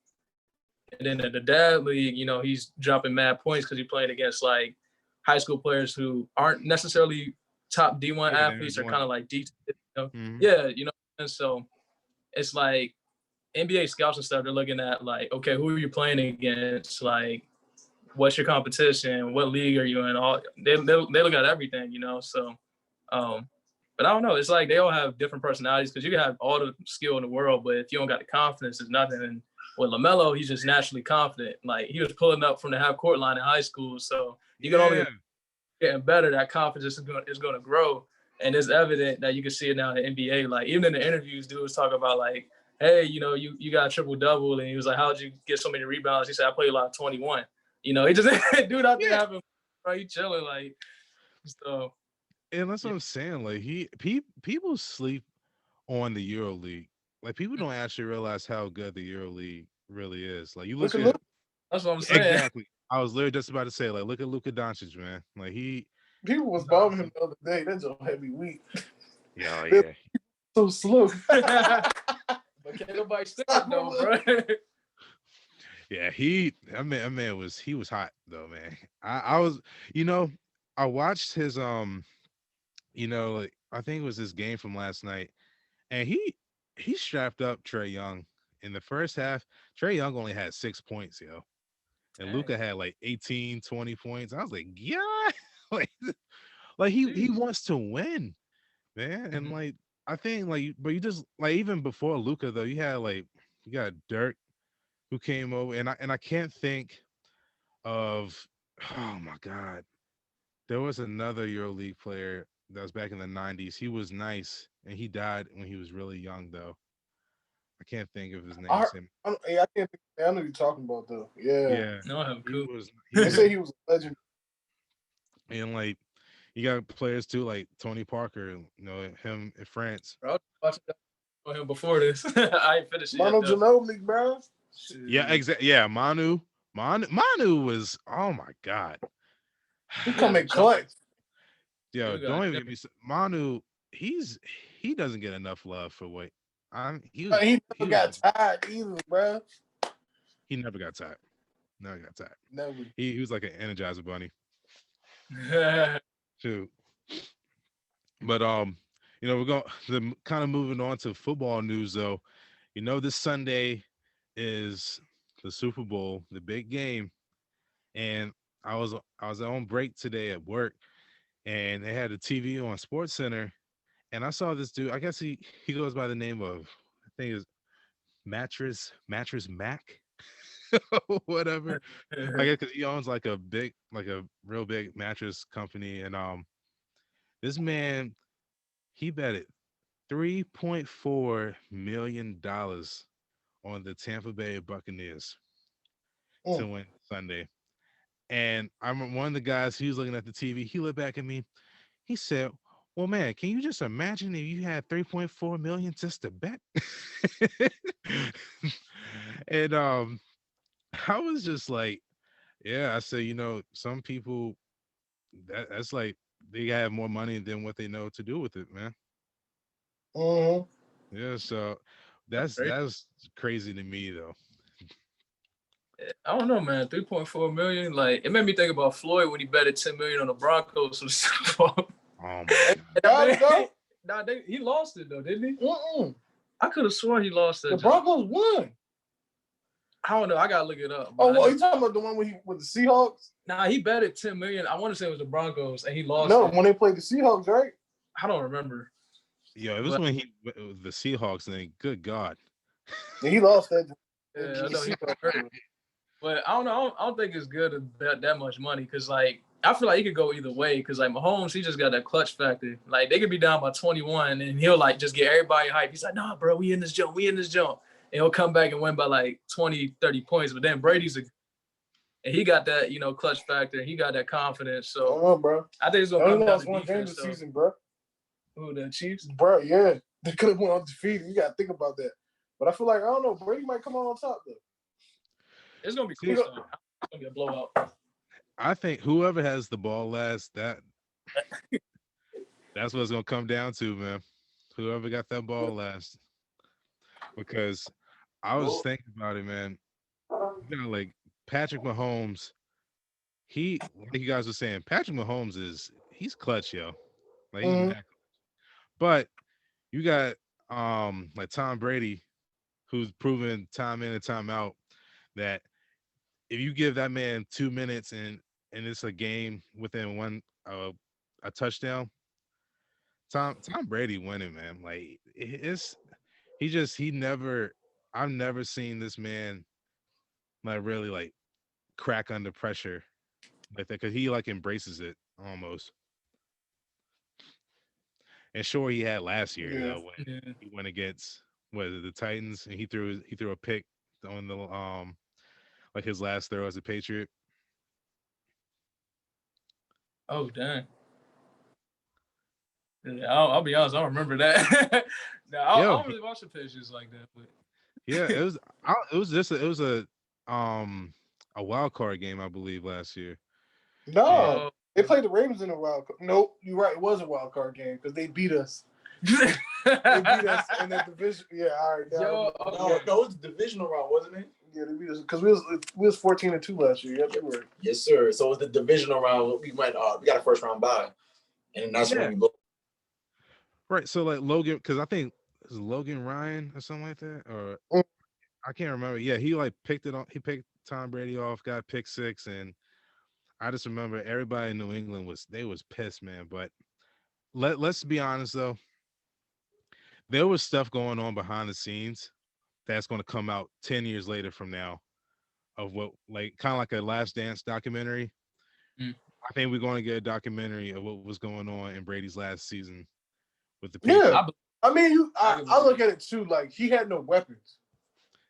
[SPEAKER 3] And then in the dad league, he's dropping mad points because he's playing against like high school players who aren't necessarily top D1
[SPEAKER 1] Yeah, they're
[SPEAKER 3] athletes.
[SPEAKER 1] not
[SPEAKER 3] They're kind
[SPEAKER 1] doing.
[SPEAKER 3] of like D.
[SPEAKER 1] Hmm.
[SPEAKER 3] Yeah, And so it's like NBA scouts and stuff. They're looking at like, okay, who are you playing against? Like, what's your competition? What league are you in? All they look at everything. So um, but I don't know. It's like they all have different personalities because you can have all the skill in the world, but if you don't got the confidence, it's nothing. And with LaMelo, he's just naturally confident. Like he was pulling up from the half court line in high school, so you can only
[SPEAKER 1] Yeah.
[SPEAKER 3] getting better. That confidence is going to grow, and it's evident that you can see it now in the NBA. Like even in the interviews, dudes talk about like, hey, you got a triple double, and he was like, how'd you get so many rebounds? He said, I played a lot of 21. He just dude out there
[SPEAKER 1] Yeah.
[SPEAKER 3] having, bro, he chilling like so.
[SPEAKER 1] And that's what
[SPEAKER 3] Yeah.
[SPEAKER 1] I'm saying. Like people sleep on the Euro League. Like people don't actually realize how good the Euro League really is. Like you
[SPEAKER 2] Look
[SPEAKER 1] look
[SPEAKER 2] at
[SPEAKER 1] at
[SPEAKER 2] Luke.
[SPEAKER 3] That's what I'm saying.
[SPEAKER 1] exactly. I was literally just about to say, like, look at Luka Doncic, man. Like
[SPEAKER 2] People was bombing him the other day. That's a heavy week.
[SPEAKER 1] yeah,
[SPEAKER 2] They're
[SPEAKER 1] yeah.
[SPEAKER 2] so slow.
[SPEAKER 3] But can't nobody stand though, bro.
[SPEAKER 1] Yeah, that man he was hot though, man. I was, you know, I watched his like I think it was his game from last night, and he strapped up Trey Young in the first half. Trey Young only had 6 points, and
[SPEAKER 3] Dang.
[SPEAKER 1] Luca had like 18, 20 points. I was like, yeah, like, like he
[SPEAKER 3] Jeez.
[SPEAKER 1] wants to win, man. And
[SPEAKER 3] Mhm.
[SPEAKER 1] like I think like, but you just like even before Luca though, you got Dirk who came over, and I can't think of oh my god, there was another EuroLeague player that was back in the 90s. He was nice, and he died when he was really young though. I can't think of his name.
[SPEAKER 2] I can't think. I know you're talking about though. Yeah,
[SPEAKER 1] Yeah,
[SPEAKER 3] No, I have a
[SPEAKER 1] he
[SPEAKER 3] cool.
[SPEAKER 1] was he
[SPEAKER 2] they
[SPEAKER 1] was
[SPEAKER 2] say he was a legend.
[SPEAKER 1] and like you got players too like Tony Parker, him in France.
[SPEAKER 3] Bro, I was watching him before this. I ain't finished it yet
[SPEAKER 2] Mono
[SPEAKER 3] though.
[SPEAKER 2] Ginobili, bro.
[SPEAKER 1] Yeah,
[SPEAKER 2] Shit.
[SPEAKER 1] exactly. Yeah, Manu was oh my god.
[SPEAKER 2] He
[SPEAKER 3] He
[SPEAKER 2] come
[SPEAKER 3] was a
[SPEAKER 2] in
[SPEAKER 3] jump.
[SPEAKER 2] clutch.
[SPEAKER 1] Yo,
[SPEAKER 3] Dude got
[SPEAKER 1] don't even get
[SPEAKER 3] different.
[SPEAKER 1] me Manu. He doesn't get enough love for what I'm.
[SPEAKER 2] He
[SPEAKER 1] He
[SPEAKER 2] never
[SPEAKER 1] was
[SPEAKER 2] got tired either, bro.
[SPEAKER 1] he never got tired. Never got tired.
[SPEAKER 2] Never.
[SPEAKER 1] He was like an Energizer bunny too. But we're going to kind of moving on to football news though. This Sunday is the Super Bowl, the big game, and I was on break today at work, and they had a TV on Sports Center, and I saw this dude. I guess he goes by the name of I think it's Mattress Mac, whatever. I guess because he owns like a real big mattress company, and this man he betted $3.4 million on the Tampa Bay Buccaneers to
[SPEAKER 2] Mm.
[SPEAKER 1] win Sunday. And I remember one of the guys, he was looking at the TV. He looked back at me. He said, "Well, man, can you just imagine if you had 3.4 million just to bet?" And I was just like, Yeah, I say, some people that's like they have more money than what they know to do with it, man.
[SPEAKER 2] Mm-hmm.
[SPEAKER 1] Yeah, so
[SPEAKER 3] That's
[SPEAKER 1] that's
[SPEAKER 3] great.
[SPEAKER 1] that's crazy to me though.
[SPEAKER 3] I don't know, man. 3.4 million. Like it made me think about Floyd when he betted 10 million on the Broncos for the Super Bowl.
[SPEAKER 1] Oh my god.
[SPEAKER 2] Got it though.
[SPEAKER 3] Nah, he lost it though, didn't he?
[SPEAKER 2] Mm-mm.
[SPEAKER 3] I could have sworn he lost that.
[SPEAKER 2] The Broncos won.
[SPEAKER 3] I don't know. I gotta look it up.
[SPEAKER 2] Oh, well, you talking about the one with the Seahawks?
[SPEAKER 3] Nah, he betted 10 million. I want to say it was the Broncos, and he lost.
[SPEAKER 2] No,
[SPEAKER 3] it.
[SPEAKER 2] when they played the Seahawks, right?
[SPEAKER 3] I don't remember.
[SPEAKER 1] Yo, it was when the Seahawks thing. Good God.
[SPEAKER 2] Yeah, he lost that.
[SPEAKER 3] Yeah, I know he got hurt. But I don't know. I don't think it's good to bet that much money because, like, I feel like he could go either way because, like, Mahomes, he just got that clutch factor. Like, they could be down by 21 and he'll, like, just get everybody hyped. He's like, nah, bro, we in this jump. We in this jump. And he'll come back and win by, like, 20, 30 points. But then and he got that, clutch factor. He got that confidence. So,
[SPEAKER 2] I don't know, bro.
[SPEAKER 3] I think it's going to come down
[SPEAKER 2] lost
[SPEAKER 3] to
[SPEAKER 2] one game
[SPEAKER 3] defense,
[SPEAKER 2] this season, bro.
[SPEAKER 3] Who, the Chiefs?
[SPEAKER 2] Bro, yeah. They could have went undefeated. You got to think about that. But I feel like, I don't know, Brady might come out on top, though.
[SPEAKER 3] It's going to be close, though. It's going to be a blowout.
[SPEAKER 1] I think whoever has the ball last, that's what it's gonna come down to, man. Whoever got that ball last. Because I was thinking about it, man. Like Patrick Mahomes, like you guys were saying, Patrick Mahomes he's clutch, yo. Like he's mad clutch. But you got like Tom Brady, who's proven time in and time out that if you give that man 2 minutes and it's a game within a touchdown, Tom Brady winning, man. Like he never I've never seen this man like really like crack under pressure like that because he like embraces it almost. And sure he had last year though when he went against the Titans and he threw a pick on the like his last throw as a Patriot.
[SPEAKER 3] Oh, dang. Yeah, I'll be honest, I don't remember that. No, I don't really watch the Patriots like that. But
[SPEAKER 1] yeah, it was a wild card game, I believe, last year.
[SPEAKER 2] No, they played the Ravens in a wild card. Nope, you're right. It was a wild card game because they beat us. They beat us in that division. Yeah, all right.
[SPEAKER 4] No, it was the divisional round, wasn't it?
[SPEAKER 2] Yeah, they beat us because we was 14-2 last year. Yeah, they were.
[SPEAKER 4] Yes, sir. So it was the divisional round. We went. We got a first round bye, and that's when we both.
[SPEAKER 1] Right. So like Logan, because I think it was Logan Ryan or something like that, or I can't remember. Yeah, he like picked it on. He picked Tom Brady off, got pick 6, and I just remember everybody in New England was pissed, man. But let's be honest though, there was stuff going on behind the scenes that's going to come out 10 years later from now of what like kind of like a Last Dance documentary. I think we're going to get a documentary of what was going on in Brady's last season with the Patriots.
[SPEAKER 2] Yeah, I mean, I look at it too. Like he had no weapons.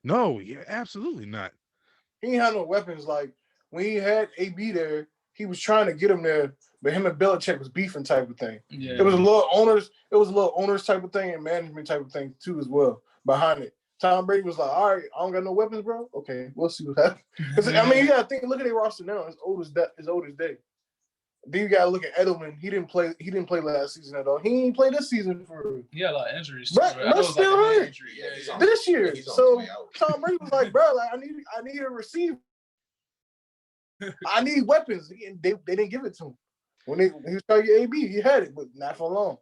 [SPEAKER 1] No, yeah, absolutely not.
[SPEAKER 2] He ain't had no weapons. Like when he had AB there, he was trying to get him there, but him and Belichick was beefing type of thing.
[SPEAKER 3] Yeah.
[SPEAKER 2] It was a little owners type of thing and management type of thing too as well behind it. Tom Brady was like, all right, I don't got no weapons, bro. Okay, we'll see what happens. I mean, you gotta think, look at their roster now. It's old as day. Then you gotta look at Edelman. He didn't play last season at all. He ain't play this season for.
[SPEAKER 3] He had a lot of injuries.
[SPEAKER 2] But still hurt this year. So Tom Brady was like, bro, like, I need a receiver. I need weapons. And they didn't give it to him. When he was trying to get AB, he had it, but not for long.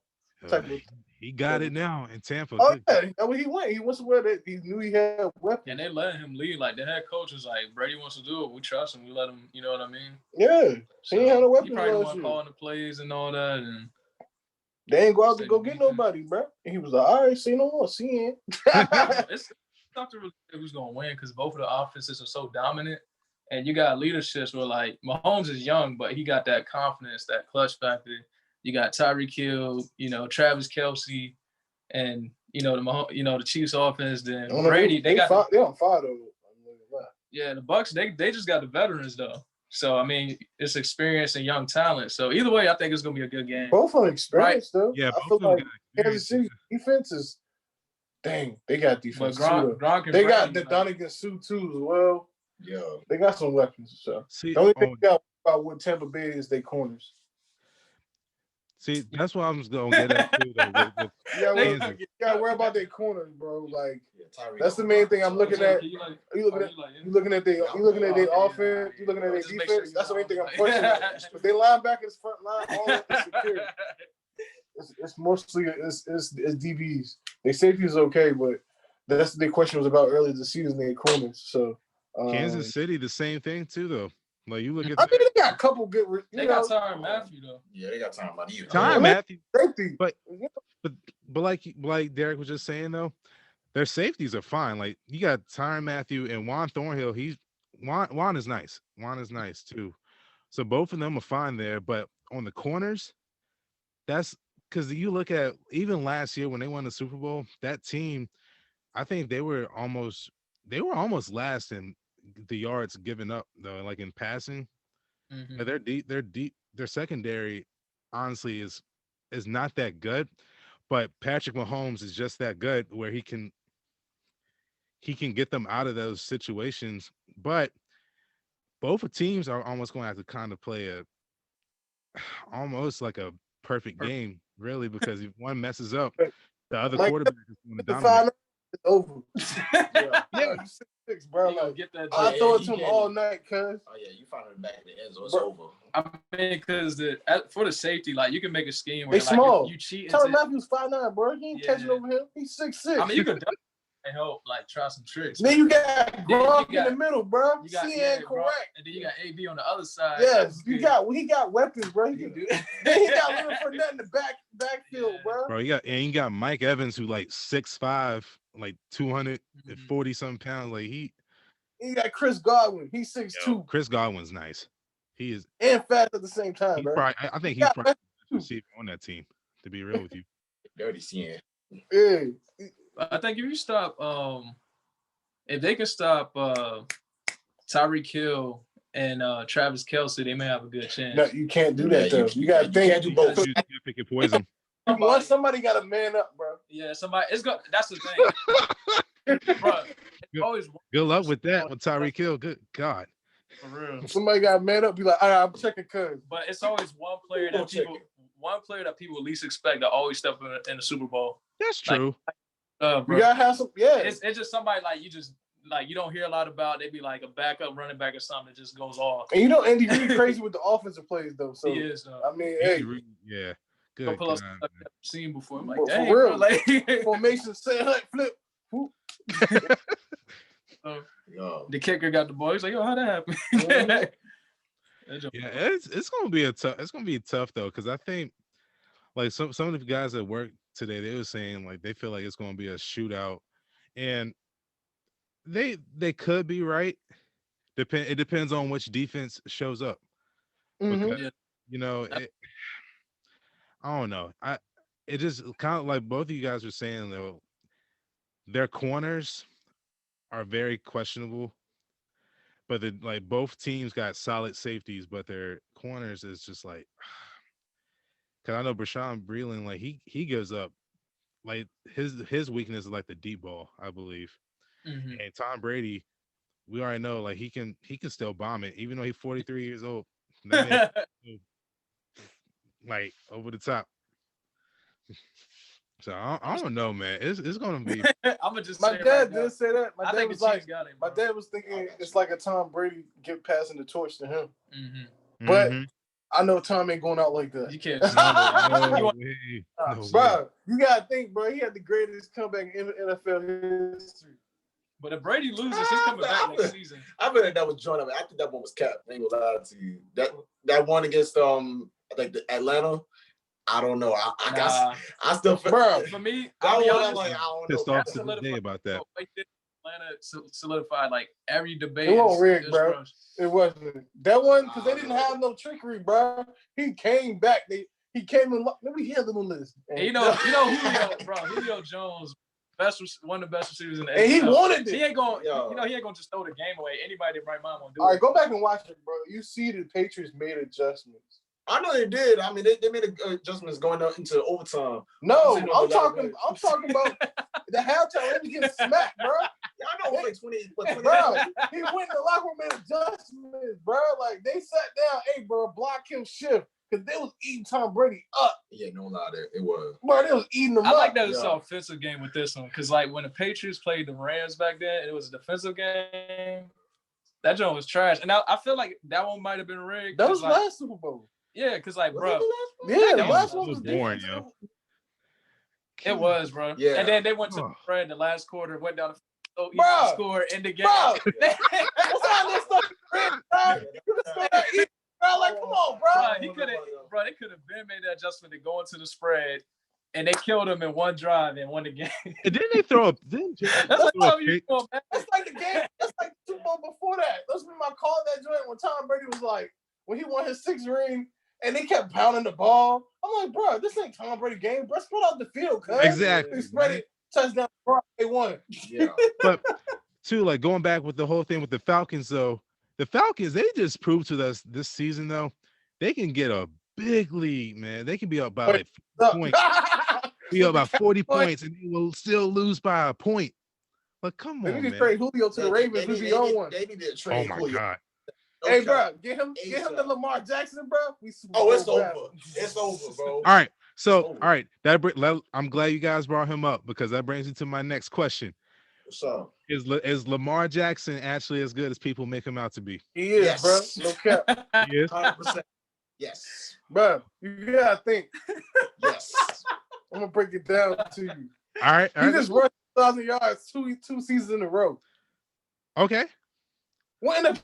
[SPEAKER 1] He got it now in Tampa.
[SPEAKER 2] Oh, yeah, that's where he went. He went somewhere that he knew he had weapons.
[SPEAKER 3] And they let him lead. Like, the head coach was like, Brady wants to do it. We trust him. We let him, you know what I mean?
[SPEAKER 2] Yeah. So he ain't had no weapons.
[SPEAKER 3] He probably wasn't calling the plays and all that. And
[SPEAKER 2] they ain't go out to go get nobody, bro. And he was like, all right, see no more. See you.
[SPEAKER 3] It's tough to really say who's going to win because both of the offenses are so dominant. And you got leaderships where, like, Mahomes is young, but he got that confidence, that clutch factor. You got Tyreek Hill, Travis Kelce, and the Chiefs offense. Then Brady, they
[SPEAKER 2] on fire though.
[SPEAKER 3] Yeah, the Bucks, they just got the veterans though. So I mean, it's experience and young talent. So either way, I think it's gonna be a good game.
[SPEAKER 2] Both on experience though.
[SPEAKER 1] Yeah,
[SPEAKER 2] I feel like Kansas City defense is. Dang, they got defense. They got the Donegan Sue too as well.
[SPEAKER 4] Yo,
[SPEAKER 2] they got some weapons. So
[SPEAKER 1] See,
[SPEAKER 2] the only thing we got about with Tampa Bay is they corners.
[SPEAKER 1] see, that's what I'm just gonna get at too. Though, with
[SPEAKER 2] You gotta worry about their corners, bro. Like
[SPEAKER 4] Tyreek
[SPEAKER 2] that's the main thing I'm looking at. You looking at their offense. You looking at their defense. That's the main thing I'm questioning. If they linebackers front line all is secure. It's mostly it's DBs. Their safety is okay, but that's the question was about earlier this season. Their corners. So
[SPEAKER 1] Kansas City, the same thing too, though. Like you look at,
[SPEAKER 2] I mean, they got a couple good.
[SPEAKER 3] They got Tyrann Mathieu though.
[SPEAKER 4] Yeah, they got Tyrann Mathieu.
[SPEAKER 1] Tyrann Mathieu,
[SPEAKER 2] safety,
[SPEAKER 1] but like Derek was just saying though, their safeties are fine. Like you got Tyrann Mathieu and Juan Thornhill. Juan is nice. Juan is nice too. So both of them are fine there. But on the corners, that's because you look at even last year when they won the Super Bowl, that team, I think they were almost last in the yards given up though, like in passing.
[SPEAKER 3] Mm-hmm.
[SPEAKER 1] They're deep. Their secondary, honestly, is not that good. But Patrick Mahomes is just that good where he can get them out of those situations. But both teams are almost going to have to kind of play almost like a perfect game, really, because if one messes up, the other quarterback is going to dominate.
[SPEAKER 2] It's over.
[SPEAKER 1] Yeah.
[SPEAKER 2] You 6'6", bro. Like,
[SPEAKER 3] get that.
[SPEAKER 2] I throw it to him all night, cuz.
[SPEAKER 4] Oh yeah, you find it back in the end zone. It's over.
[SPEAKER 3] I mean, because for the safety, like you can make a scheme
[SPEAKER 2] they
[SPEAKER 3] where
[SPEAKER 2] small.
[SPEAKER 3] You cheat.
[SPEAKER 2] Tyrann Mathieu's 5'9", bro. He ain't catching over him. He's 6'6".
[SPEAKER 3] I mean, you could definitely help, like try some tricks.
[SPEAKER 2] Then you got Gronk in the middle, bro.
[SPEAKER 3] You got
[SPEAKER 2] correct.
[SPEAKER 3] And then you got AB on the other side.
[SPEAKER 2] Yes, he got weapons, bro. He got Leonard Fournette in the backfield, bro.
[SPEAKER 1] Bro, you got Mike Evans who like 6'5", like 240 something pounds. Like he
[SPEAKER 2] got Chris Godwin. He's 6'2".
[SPEAKER 1] Chris Godwin's nice. He is
[SPEAKER 2] and fast at the same time, bro.
[SPEAKER 1] I think he's probably the receiver on that team. To be real with you,
[SPEAKER 4] dirty seeing.
[SPEAKER 2] Yeah.
[SPEAKER 3] I think if you stop, if they can stop Tyreek Hill and Travis Kelce, they may have a good chance.
[SPEAKER 2] No, you can't do that though. You got to think.
[SPEAKER 4] You can't do both.
[SPEAKER 1] You can't pick your poison.
[SPEAKER 2] Somebody got to man up, bro.
[SPEAKER 3] Yeah, somebody. That's the thing, bro.
[SPEAKER 1] Good luck with that with Tyreek Hill. Good God.
[SPEAKER 3] For real.
[SPEAKER 2] Somebody got to man up. Be like, all right, I'm checking cuz.
[SPEAKER 3] But it's always one player that people least expect to always step in the Super Bowl.
[SPEAKER 1] That's true.
[SPEAKER 2] You gotta have some. Yeah,
[SPEAKER 3] it's just somebody like you just like you don't hear a lot about. They be like a backup running back or something that just goes off.
[SPEAKER 2] And Andy Reid crazy with the offensive plays though. So
[SPEAKER 3] he is.
[SPEAKER 2] I mean, hey,
[SPEAKER 1] yeah, good.
[SPEAKER 3] Pull up stuff I've never seen before. I'm like,
[SPEAKER 2] for
[SPEAKER 3] dang,
[SPEAKER 2] real.
[SPEAKER 3] bro, like
[SPEAKER 2] formation, set, flip.
[SPEAKER 3] The kicker got the ball. He's like, yo, how'd that happen?
[SPEAKER 1] Yeah, it's gonna be tough though, because I think like some of the guys at work today, they were saying like they feel like it's gonna be a shootout, and they could be right. It depends on which defense shows up. Because, I don't know. It just kind of like both of you guys were saying though, their corners are very questionable. But both teams got solid safeties, but their corners is just like, because I know Bashawn Breeland, like he gives up, like his weakness is like the deep ball, I believe.
[SPEAKER 3] Mm-hmm.
[SPEAKER 1] And Tom Brady, we already know like he can still bomb it, even though he's 43 years old. Like over the top. So I don't know, man. It's gonna be.
[SPEAKER 3] I'm gonna just.
[SPEAKER 2] My dad did say that. My dad was like,
[SPEAKER 3] my
[SPEAKER 2] dad was thinking it's like a Tom Brady passing the torch to him.
[SPEAKER 3] Mm-hmm.
[SPEAKER 2] But I know Tom ain't going out like that.
[SPEAKER 3] You can't.
[SPEAKER 2] Bro, you gotta think, bro. He had the greatest comeback in NFL history.
[SPEAKER 3] But if Brady loses, he's coming back next season.
[SPEAKER 4] I bet that was joint. I think that one was capped. I ain't gonna lie to you. That one against like the Atlanta. I don't know. I still feel,
[SPEAKER 2] bro.
[SPEAKER 3] For me,
[SPEAKER 4] I don't
[SPEAKER 1] pissed
[SPEAKER 4] know.
[SPEAKER 1] off to the day about that.
[SPEAKER 3] Atlanta solidified like every debate.
[SPEAKER 2] It wasn't rigged, bro. It wasn't that one because they didn't have no trickery, bro. He came back. He came in. Let me hear them on this.
[SPEAKER 3] You know Julio, bro. Julio Jones. One of the best receivers in the NFL.
[SPEAKER 2] And he wanted it.
[SPEAKER 3] He ain't going. He ain't going to just throw the game away. Anybody in right mind won't do it.
[SPEAKER 2] All right, go back and watch it, bro. You see the Patriots made adjustments.
[SPEAKER 4] I know they did. I mean, they made adjustments going into overtime.
[SPEAKER 2] No, I'm talking about the halftime. They was getting smacked, bro.
[SPEAKER 4] I know it was like 28, but 28.
[SPEAKER 2] Bro, he went in the locker room and made adjustments, bro. Like, they sat down, hey, bro, block him shift. Because they was eating Tom Brady up.
[SPEAKER 4] Yeah, no lie there. It was.
[SPEAKER 2] Bro, they was eating him
[SPEAKER 3] I
[SPEAKER 2] up.
[SPEAKER 3] like that it's an offensive game with this one. Because, like, when the Patriots played the Rams back then, and it was a defensive game, that joint was trash. And I feel like that one might have been rigged.
[SPEAKER 2] That was
[SPEAKER 3] like,
[SPEAKER 2] last Super Bowl.
[SPEAKER 3] Yeah, because, like, bro.
[SPEAKER 2] Yeah, the last one was
[SPEAKER 1] boring, yo.
[SPEAKER 3] It was, bro.
[SPEAKER 4] Yeah.
[SPEAKER 3] And then they went to the spread the last quarter, went down the field,
[SPEAKER 2] bro,
[SPEAKER 3] scored in the game.
[SPEAKER 2] Bro, what's all this stuff? You can score that easy, bro. Like, come on, bro.
[SPEAKER 3] They could have been made that adjustment to go into the spread, and they killed him in one drive and won the game.
[SPEAKER 1] And didn't they throw up?
[SPEAKER 2] That's like the game. That's like the Super Bowl before that. That's when I called that joint when Tom Brady was like, when he won his 6th ring, and they kept pounding the ball. I'm like, bro, this ain't Tom Brady game. Bro, spread out the field, cuz.
[SPEAKER 1] Exactly.
[SPEAKER 2] They spread it, touchdown, bro, they won.
[SPEAKER 4] Yeah.
[SPEAKER 1] But too, like going back with the whole thing with the Falcons, though, the Falcons, they just proved to us this season, though, they can get a big lead, man. They can be up by like 40 points. Be up by 40 points, and they will still lose by a point. But come on,
[SPEAKER 2] man.
[SPEAKER 1] We
[SPEAKER 2] can trade Julio to the Ravens. We be on one.
[SPEAKER 4] They need to trade
[SPEAKER 1] Julio. God.
[SPEAKER 2] Hey, bro, get him to Lamar Jackson, bro.
[SPEAKER 4] It's over. It's over, bro.
[SPEAKER 1] All right. So, all right. I'm glad you guys brought him up because that brings me to my next question.
[SPEAKER 4] What's up?
[SPEAKER 1] Is Lamar Jackson actually as good as people make him out to be?
[SPEAKER 2] He is, yes. Bro. No cap.
[SPEAKER 1] He is?
[SPEAKER 4] 100%. Yes.
[SPEAKER 2] Bro, you gotta think.
[SPEAKER 4] Yes.
[SPEAKER 2] I'm gonna break it down to you.
[SPEAKER 1] All right.
[SPEAKER 2] He just rushed 1,000 yards two seasons in a row.
[SPEAKER 1] Okay.
[SPEAKER 2] What in the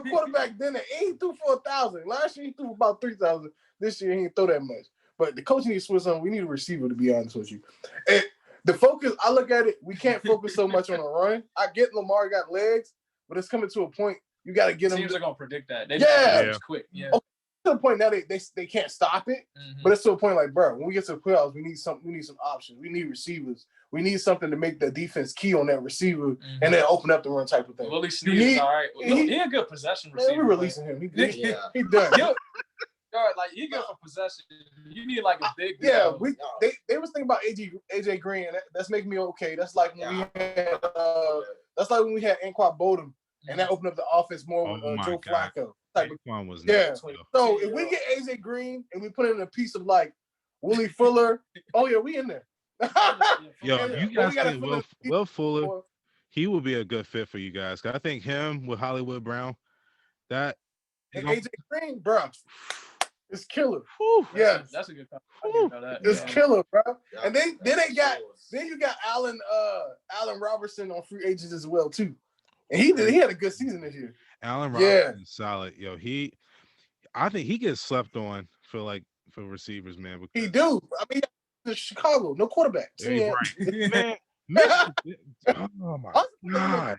[SPEAKER 2] quarterback then? He threw for 1,000. Last year he threw about 3,000. This year he didn't throw that much. But the coach needs to switch on. We need a receiver, to be honest with you. And the focus, I look at it, we can't focus so much on a run. I get Lamar got legs, but it's coming to a point you got to get him.
[SPEAKER 3] Teams are gonna predict that.
[SPEAKER 2] It's
[SPEAKER 3] quick. Yeah.
[SPEAKER 2] Okay, to the point now they can't stop it, but it's to a point like, bro, when we get to the playoffs, we need some options. We need receivers. We need something to make the defense key on that receiver and then open up the run type of thing.
[SPEAKER 3] Willie Snead is all right. He a good possession receiver.
[SPEAKER 2] Man, we're releasing him. He done.
[SPEAKER 3] Like he good for possession. You need like a big.
[SPEAKER 2] Yeah, they was thinking about AJ Green. That's making me okay. That's like when we had Anquan Bodum, and that opened up the offense more with Joe Flacco. So if we get AJ Green and we put in a piece of like Willie Fuller, we in there.
[SPEAKER 1] Yo, you guys think Will Fuller, he will be a good fit for you guys. I think him with Hollywood Brown, and
[SPEAKER 2] AJ Green, bro, it's killer.
[SPEAKER 3] Yeah, that's a good comment.
[SPEAKER 2] It's killer, bro. And then you got Allen Robertson on free agents as well too, and he had a good season this year.
[SPEAKER 1] Allen Robinson is solid, yo. I think he gets slept on for receivers, man.
[SPEAKER 2] He do. I mean, the Chicago, no quarterback.
[SPEAKER 1] Yeah, right. man. Oh my God.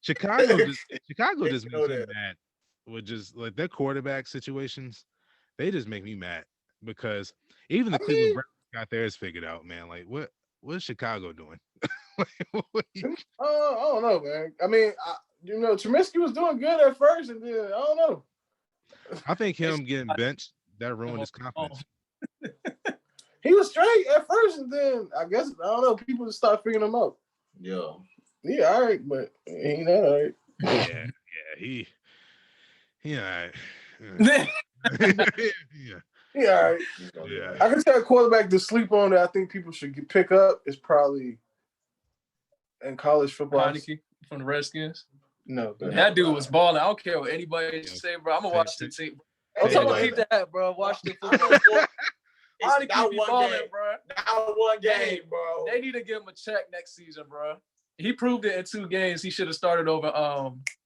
[SPEAKER 1] Chicago just makes me mad with just like their quarterback situations. They just make me mad because even the Cleveland Browns got theirs figured out, man. Like what's Chicago doing?
[SPEAKER 2] I don't know, man. I mean, Trubisky was doing good at first, and then I don't know.
[SPEAKER 1] I think him getting benched that ruined his confidence.
[SPEAKER 2] He was straight at first, and then I guess I don't know. People just start figuring him out. Yeah, all right, but he ain't that all right.
[SPEAKER 1] Yeah, he all right.
[SPEAKER 2] Yeah, all right. Yeah. I can tell a quarterback to sleep on that I think people should pick up is probably in college football.
[SPEAKER 3] Heineke from the Redskins.
[SPEAKER 2] No,
[SPEAKER 3] that dude was balling. I don't care what anybody say, bro. I'm gonna watch the tape. I'm talking about keep that, bro. Watch the football. Heineke be balling, bro.
[SPEAKER 4] Now one game, bro.
[SPEAKER 3] They need to give him a check next season, bro. He proved it in 2 games. He should have started over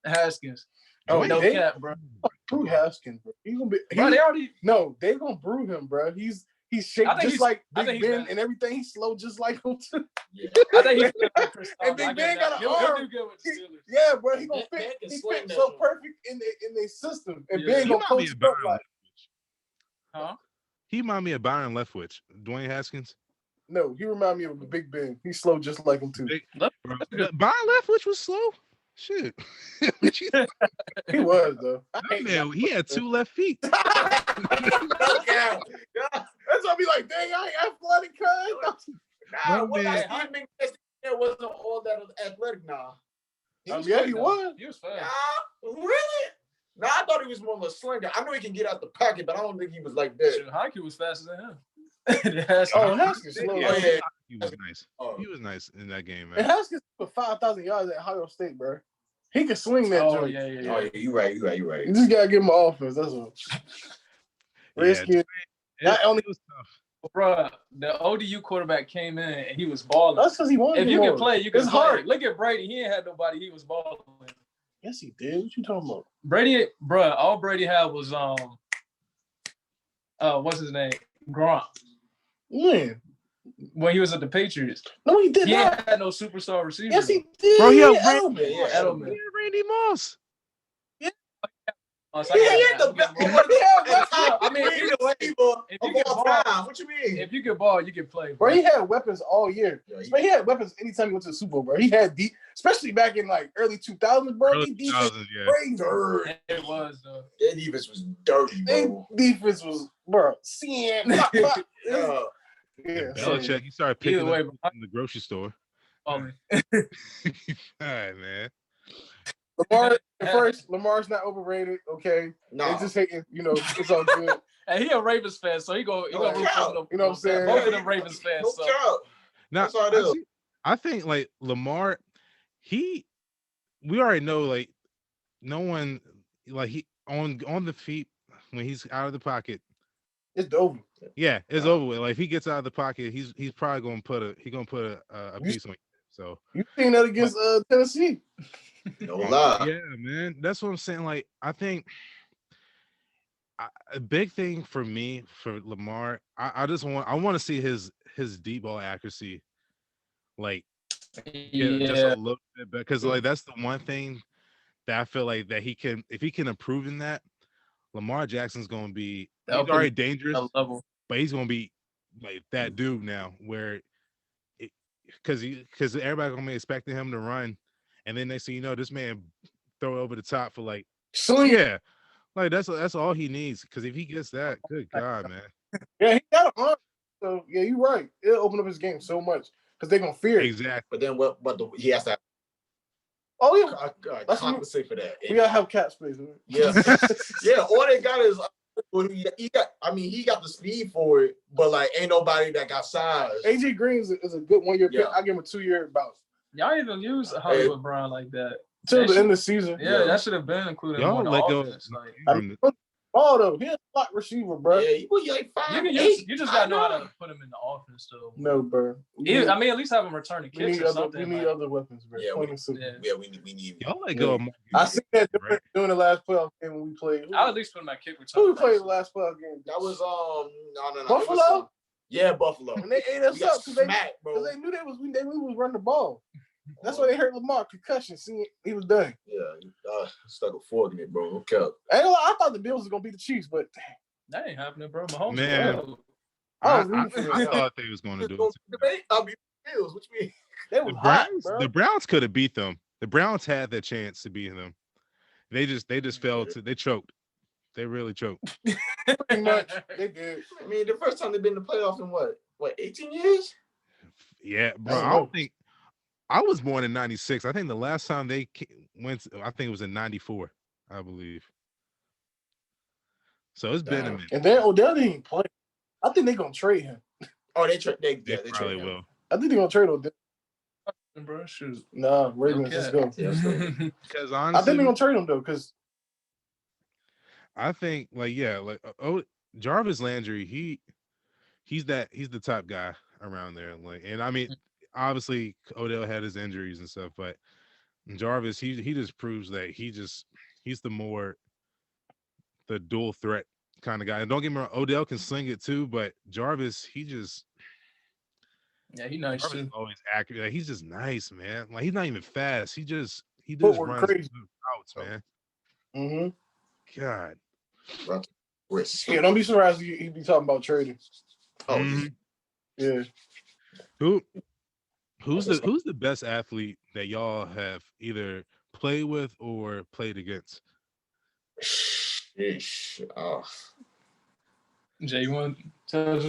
[SPEAKER 3] Haskins. No cap, bro.
[SPEAKER 2] Brew Haskins, bro. He's gonna be. They gonna brew him, bro. He's shaped just like Big Ben and everything. He's slow just like him too.
[SPEAKER 3] Yeah. I think he's
[SPEAKER 2] and Big Ben got an arm. Yeah, bro. He gonna fit. He fit so perfect in their system. And Ben gonna coach him up like.
[SPEAKER 3] Huh?
[SPEAKER 1] He remind me of Byron Leftwich, Dwayne Haskins.
[SPEAKER 2] No, he remind me of the Big Ben. He's slow just like him too.
[SPEAKER 1] Byron Leftwich was slow. Shit.
[SPEAKER 2] He was though.
[SPEAKER 1] Man, he had 2 left feet.
[SPEAKER 2] That's what I be like, dang, I ain't athletic, cuz.
[SPEAKER 4] wasn't all that athletic now.
[SPEAKER 2] Yeah, he was.
[SPEAKER 3] He was fast.
[SPEAKER 4] Really? Nah, I thought he was more of a slender. I know he can get out the pocket, but I don't think he was like that.
[SPEAKER 3] Shit, Hockey was faster than him.
[SPEAKER 2] Haskins slow.
[SPEAKER 1] Yeah,
[SPEAKER 4] yeah.
[SPEAKER 1] he was nice. He was nice in that game,
[SPEAKER 2] And
[SPEAKER 1] man.
[SPEAKER 2] Haskins for 5,000 yards at Ohio State, bro. He can swing that joint.
[SPEAKER 3] Yeah.
[SPEAKER 4] Oh, yeah, you right.
[SPEAKER 2] You just gotta give him an offense. That's all. Redskins.
[SPEAKER 1] It was tough.
[SPEAKER 3] Bro, the ODU quarterback came in and he was balling.
[SPEAKER 2] That's because he wanted.
[SPEAKER 3] If you
[SPEAKER 2] more.
[SPEAKER 3] can play, you can
[SPEAKER 2] It's
[SPEAKER 3] play.
[SPEAKER 2] hard.
[SPEAKER 3] Look at Brady. He ain't had nobody. He was balling.
[SPEAKER 2] Yes, he did. What you talking about?
[SPEAKER 3] Brady, bro, all Brady had was what's his name? Gronk. When he was at the Patriots.
[SPEAKER 2] No, he did not.
[SPEAKER 3] He had no superstar receiver.
[SPEAKER 2] Yes, he did.
[SPEAKER 1] Bro, he had
[SPEAKER 2] Edelman.
[SPEAKER 3] Edelman.
[SPEAKER 1] He had Randy Moss.
[SPEAKER 3] So
[SPEAKER 4] He had the best.
[SPEAKER 3] I mean,
[SPEAKER 4] Either way, of all time. What you mean?
[SPEAKER 3] if you can ball, you can play.
[SPEAKER 2] Bro, he had weapons all year.
[SPEAKER 4] Yeah,
[SPEAKER 2] He had weapons anytime he went to the Super Bowl, bro. He had especially back in like early 2000s, bro.
[SPEAKER 1] Early
[SPEAKER 2] He defense
[SPEAKER 1] 2000s, yeah.
[SPEAKER 2] crazy.
[SPEAKER 3] It was though.
[SPEAKER 4] Their defense was dirty,
[SPEAKER 2] Their
[SPEAKER 4] bro.
[SPEAKER 2] defense was, bro. Yeah.
[SPEAKER 1] Belichick, he started picking
[SPEAKER 3] Either way,
[SPEAKER 1] up in the grocery store.
[SPEAKER 3] Oh,
[SPEAKER 1] All right, man.
[SPEAKER 2] Lamar's not overrated. Okay,
[SPEAKER 4] No.
[SPEAKER 2] They just hating. It's all good.
[SPEAKER 3] and he a Ravens fan, so he go root for them.
[SPEAKER 2] You know what I'm saying?
[SPEAKER 3] Both of them Ravens fans.
[SPEAKER 4] No
[SPEAKER 3] So.
[SPEAKER 4] cap.
[SPEAKER 1] Now,
[SPEAKER 4] That's all it is.
[SPEAKER 1] I think like Lamar, we already know like no one like he on the feet when he's out of the pocket.
[SPEAKER 2] It's over.
[SPEAKER 1] Yeah, it's over with. Like if he gets out of the pocket, he's probably gonna put a piece on you. So
[SPEAKER 2] You seen that against Tennessee?
[SPEAKER 4] No lie.
[SPEAKER 1] yeah, man, that's what I'm saying. Like I think a big thing for me for Lamar, I want to see his deep ball accuracy, like just a little bit, because like that's the one thing that I feel like that he can, if he can improve in that, Lamar Jackson's gonna be he's already dangerous, but he's gonna be like that dude now where because everybody gonna be expecting him to run, and then next thing you know, this man throw it over the top for like yeah, like that's all he needs. Because if he gets that, good God, man.
[SPEAKER 2] Yeah, he got a arm. So yeah, you're right. It'll open up his game so much because they're gonna fear it.
[SPEAKER 1] Exactly.
[SPEAKER 4] But then what? But he has to have
[SPEAKER 2] Oh yeah,
[SPEAKER 4] compensate for that.
[SPEAKER 2] We gotta have cap space. Man.
[SPEAKER 4] Yeah, yeah. All they got is he got. I mean, he got the speed for it, but like, ain't nobody that got size.
[SPEAKER 2] AJ Green is a good 1 year pick. I give him a 2 year bounce.
[SPEAKER 3] Y'all even use Hollywood Brown like that
[SPEAKER 2] Till the end of the season.
[SPEAKER 3] Yeah, that should have been included.
[SPEAKER 1] Y'all
[SPEAKER 3] in
[SPEAKER 1] let
[SPEAKER 3] the
[SPEAKER 1] go.
[SPEAKER 3] offense. Like,
[SPEAKER 2] Though he's a slot receiver, bro.
[SPEAKER 4] Yeah, he was like 5'8".
[SPEAKER 3] You just gotta know how to put him in the offense, though.
[SPEAKER 2] No, bro.
[SPEAKER 3] I mean, at least have him return the kicks or something.
[SPEAKER 2] We need other weapons, bro.
[SPEAKER 4] Yeah, we need.
[SPEAKER 1] Y'all let go.
[SPEAKER 2] I seen that during the last playoff game when we played.
[SPEAKER 3] I'll at least put him at kick return.
[SPEAKER 2] Who we played the last playoff game?
[SPEAKER 4] That was no.
[SPEAKER 2] Buffalo.
[SPEAKER 4] Yeah, Buffalo.
[SPEAKER 2] And they ate us up because they knew we was running the ball. That's why they hurt Lamar concussion. See, he was done.
[SPEAKER 4] Yeah, stuck a fork in it, bro. Okay.
[SPEAKER 2] I thought the Bills was gonna beat the Chiefs, but
[SPEAKER 3] that ain't happening, bro. Mahomes.
[SPEAKER 1] Man, I thought they was gonna do it.
[SPEAKER 4] I'll be Bills. What you mean?
[SPEAKER 2] They was hot, bro.
[SPEAKER 1] The Browns could have beat them. The Browns had their chance to beat them. They just failed to. They choked. They really choked.
[SPEAKER 2] Pretty much. They did.
[SPEAKER 4] I mean, the first time they've been in the playoffs in what 18 years?
[SPEAKER 1] Yeah, bro. I don't think. I was born in '96. I think the last time they went, I think it was in '94, I believe. So it's been a minute.
[SPEAKER 2] And then Odell didn't even play. I think they're gonna trade him.
[SPEAKER 4] Oh, they
[SPEAKER 1] probably will.
[SPEAKER 2] I think they're gonna trade Odell.
[SPEAKER 3] Bro, shoot.
[SPEAKER 2] Nah, Ravens, let's go.
[SPEAKER 1] Because honestly,
[SPEAKER 2] I think they're gonna trade him though, because
[SPEAKER 1] I think Jarvis Landry, he's the top guy around there. Like, and I mean, obviously Odell had his injuries and stuff, but Jarvis, he just proves that he's the dual threat kind of guy. And don't get me wrong, Odell can sling it too, but Jarvis, he's
[SPEAKER 3] nice too.
[SPEAKER 1] Always accurate. Like, he's just nice, man. Like, he's not even fast. He just runs
[SPEAKER 2] crazy
[SPEAKER 1] routes, man.
[SPEAKER 2] Mm-hmm.
[SPEAKER 1] God.
[SPEAKER 2] Yeah, don't be surprised he be talking about trading.
[SPEAKER 1] Oh,
[SPEAKER 2] yeah.
[SPEAKER 1] Who's the best athlete that y'all have either played with or played against?
[SPEAKER 3] Jay, you want to tell us?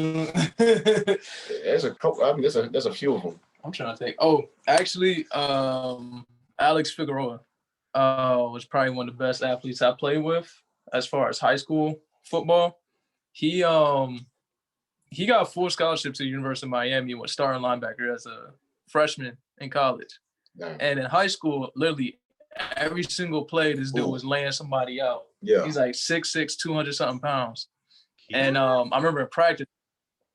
[SPEAKER 4] There's a couple. I mean, there's a few of them.
[SPEAKER 3] I'm trying to think. Oh, actually, Alex Figueroa was probably one of the best athletes I played with as far as high school football. He got a full scholarship to the University of Miami and was starting linebacker as a freshman in college. Damn. And in high school, literally every single play, this dude was laying somebody out. Yeah. He's like 6'6", 200-something pounds. Yeah. And I remember in practice,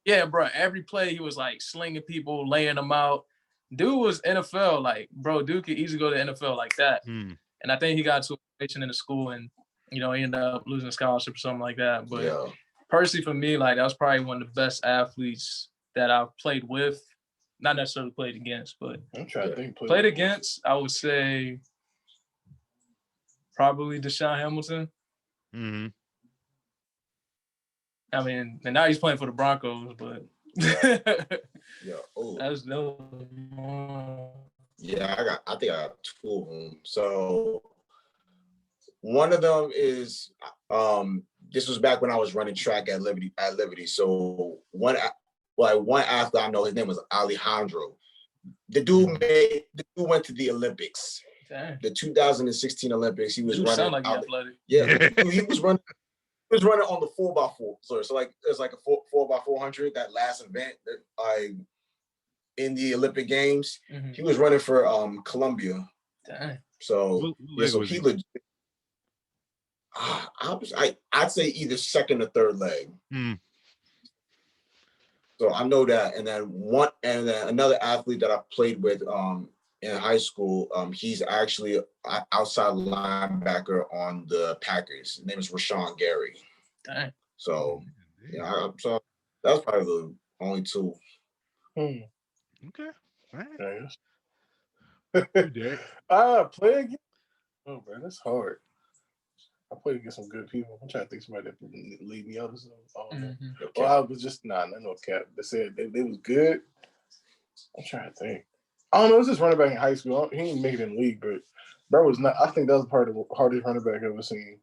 [SPEAKER 3] yeah, bro, every play he was like slinging people, laying them out. Dude was NFL, like, bro, dude could easily go to the NFL like that. And I think he got to a position in the school and, he ended up losing a scholarship or something like that. But personally for me, like, that was probably one of the best athletes that I've played with. Not necessarily played against, but I'm trying to think. Played against, I would say probably Deshaun Hamilton. Mm-hmm. I mean, and now he's playing for the Broncos, but that's no.
[SPEAKER 4] Yeah, I think I got two of them. So one of them is this was back when I was running track at Liberty. So one athlete I know, his name was Alejandro. The dude went to the Olympics. Dang. The 2016 Olympics. He was running. Sound like athletic. Yeah, he was running. He was running on the 4x4. So like it's like a 4x400. That last event that in the Olympic Games, he was running for Colombia. Dang. So so he legit. I'd say either second or third leg. So I know that, and then another athlete that I played with in high school, he's actually an outside linebacker on the Packers. His name is Rashawn Gary. Dang. So so that's probably the only two.
[SPEAKER 1] Okay. All
[SPEAKER 2] right. Play again. Oh man, that's hard. I played against some good people. I'm trying to think somebody that would lead me out or something. Well, I was just no cap. They said they was good. I'm trying to think. I don't know. It was just running back in high school. He didn't make it in the league, but bro was not. I think that was part of the hardest running back I've ever seen.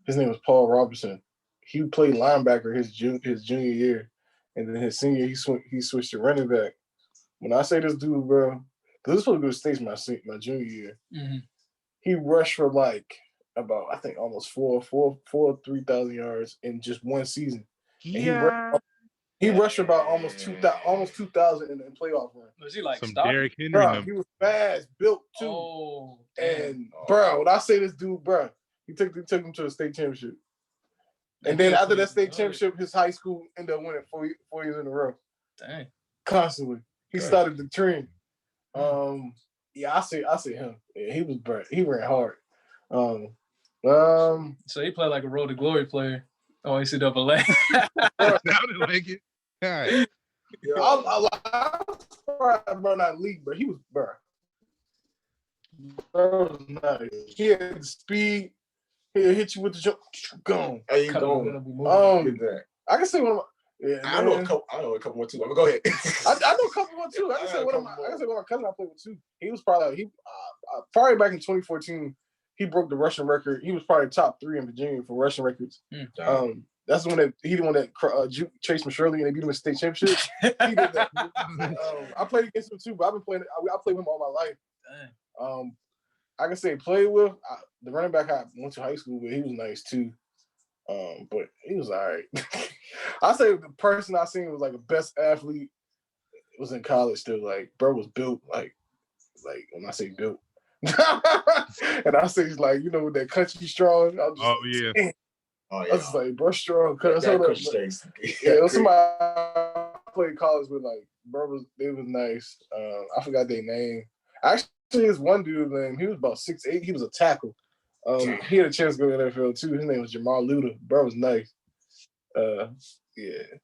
[SPEAKER 2] His name was Paul Robertson. He played linebacker his junior year, and then his senior he switched to running back. When I say this dude, bro, because this was supposed to go to States my junior year. He rushed for like about, I think, almost 3,000 yards in just one season.
[SPEAKER 1] Yeah.
[SPEAKER 2] He rushed about almost 2,000 in the playoff run.
[SPEAKER 3] Was he like
[SPEAKER 1] some Derrick Henry?
[SPEAKER 2] Bro, he was fast, built too. Oh, and bro, when I say this dude, bro, he took him to a state championship. And then after that state championship, his high school ended up winning 4 years in a row. Dang. Constantly. He started the trend. Yeah, I see him. Yeah, he was burnt. He ran hard.
[SPEAKER 3] So he played like a Road to Glory player on NCAA.
[SPEAKER 1] Sounded like it. All right.
[SPEAKER 2] I was bro, not league, but he was bro. Bro was nice. He had the speed. He'll hit you with the jump. Gone.
[SPEAKER 4] How you going?
[SPEAKER 2] I can say one of my. Yeah,
[SPEAKER 4] I know a couple more too. I'm gonna go ahead.
[SPEAKER 2] I know a couple more too. I can say one of my cousins I played with too. He was probably probably back in 2014. He broke the rushing record. He was probably top 3 in Virginia for rushing records. That's the one that Chase Shirley and they beat him in state championship. He did that. I played against him too, but I've been playing. I played with him all my life. I can say play with the running back I went to high school with. He was nice too. But he was all right. I say the person I seen was like the best athlete was in college still. Like, bro was built like when I say built. And I say he's like, with that country strong. I was just like, bro, strong. Somebody I played college with, like, bro, they was nice. I forgot their name. Actually, there's one dude named, he was about 6'8". He was a tackle. He had a chance to go to the NFL too. His name was Jamal Luda. Bro was nice.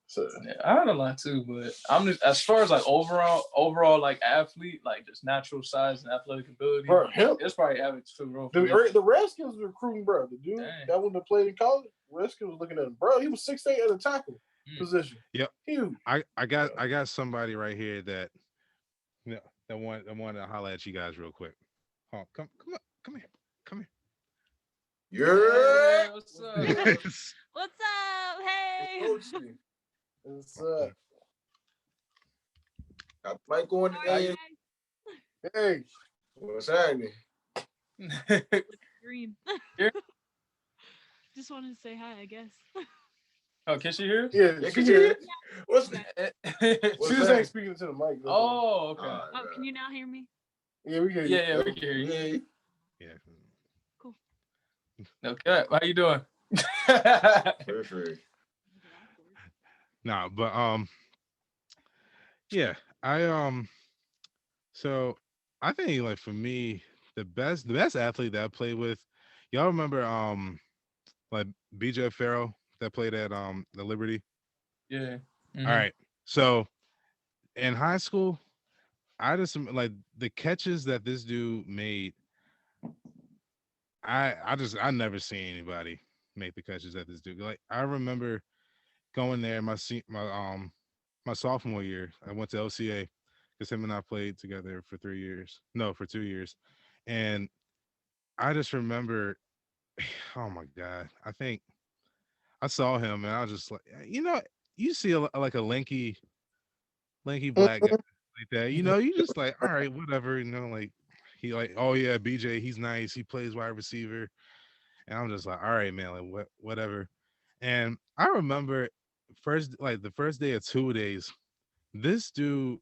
[SPEAKER 2] So
[SPEAKER 3] I had a lot too, but I'm just as far as like overall like athlete, like just natural size and athletic ability.
[SPEAKER 2] Bro,
[SPEAKER 3] it's probably Alex Figueroa.
[SPEAKER 2] The Redskins were recruiting, bro. The dude that wouldn't have played in college, Redskins was looking at him, bro. He was 6'8" at a tackle position.
[SPEAKER 1] Yep.
[SPEAKER 2] Huge.
[SPEAKER 1] I got somebody right here that want to holler at you guys real quick. Oh, come here.
[SPEAKER 4] Yeah.
[SPEAKER 5] What's up? What's up? Hey.
[SPEAKER 2] What's up?
[SPEAKER 4] Got Michael on the
[SPEAKER 5] How are you
[SPEAKER 4] name.
[SPEAKER 2] Hey.
[SPEAKER 4] What's happening?
[SPEAKER 5] guys? Look green.
[SPEAKER 3] Here?
[SPEAKER 5] Just wanted to say hi, I guess.
[SPEAKER 3] Oh, can she hear?
[SPEAKER 2] Yeah,
[SPEAKER 4] Yeah,
[SPEAKER 2] she
[SPEAKER 4] can you
[SPEAKER 2] here.
[SPEAKER 4] hear? What's
[SPEAKER 5] Okay.
[SPEAKER 4] that?
[SPEAKER 2] She just ain't speaking to the mic.
[SPEAKER 3] Oh, okay.
[SPEAKER 5] Oh, can you now hear me?
[SPEAKER 2] Yeah, we hear you.
[SPEAKER 3] Yeah, we can hear you.
[SPEAKER 4] Yeah.
[SPEAKER 1] Yeah.
[SPEAKER 5] Cool.
[SPEAKER 3] Okay, how you doing?
[SPEAKER 4] Perfect.
[SPEAKER 1] Nah, but yeah, I so I think like for me, the best athlete that I played with, y'all remember like BJ Farrell that played at the Liberty?
[SPEAKER 3] Yeah.
[SPEAKER 1] All
[SPEAKER 3] Mm-hmm.
[SPEAKER 1] right. So in high school, I just like the catches that this dude made. I never seen anybody make the catches that this dude. Like I remember going there my sophomore year. I went to LCA because him and I played together for 3 years. No, for 2 years. And I just remember, oh my God. I think I saw him and I was just like, you see like a lanky black guy
[SPEAKER 2] Mhm.
[SPEAKER 1] like that. You just like, all right, whatever. Like he like, oh yeah, BJ, he's nice. He plays wide receiver. And I'm just like, all right, man, like whatever. And I remember the first day or 2 days, this dude,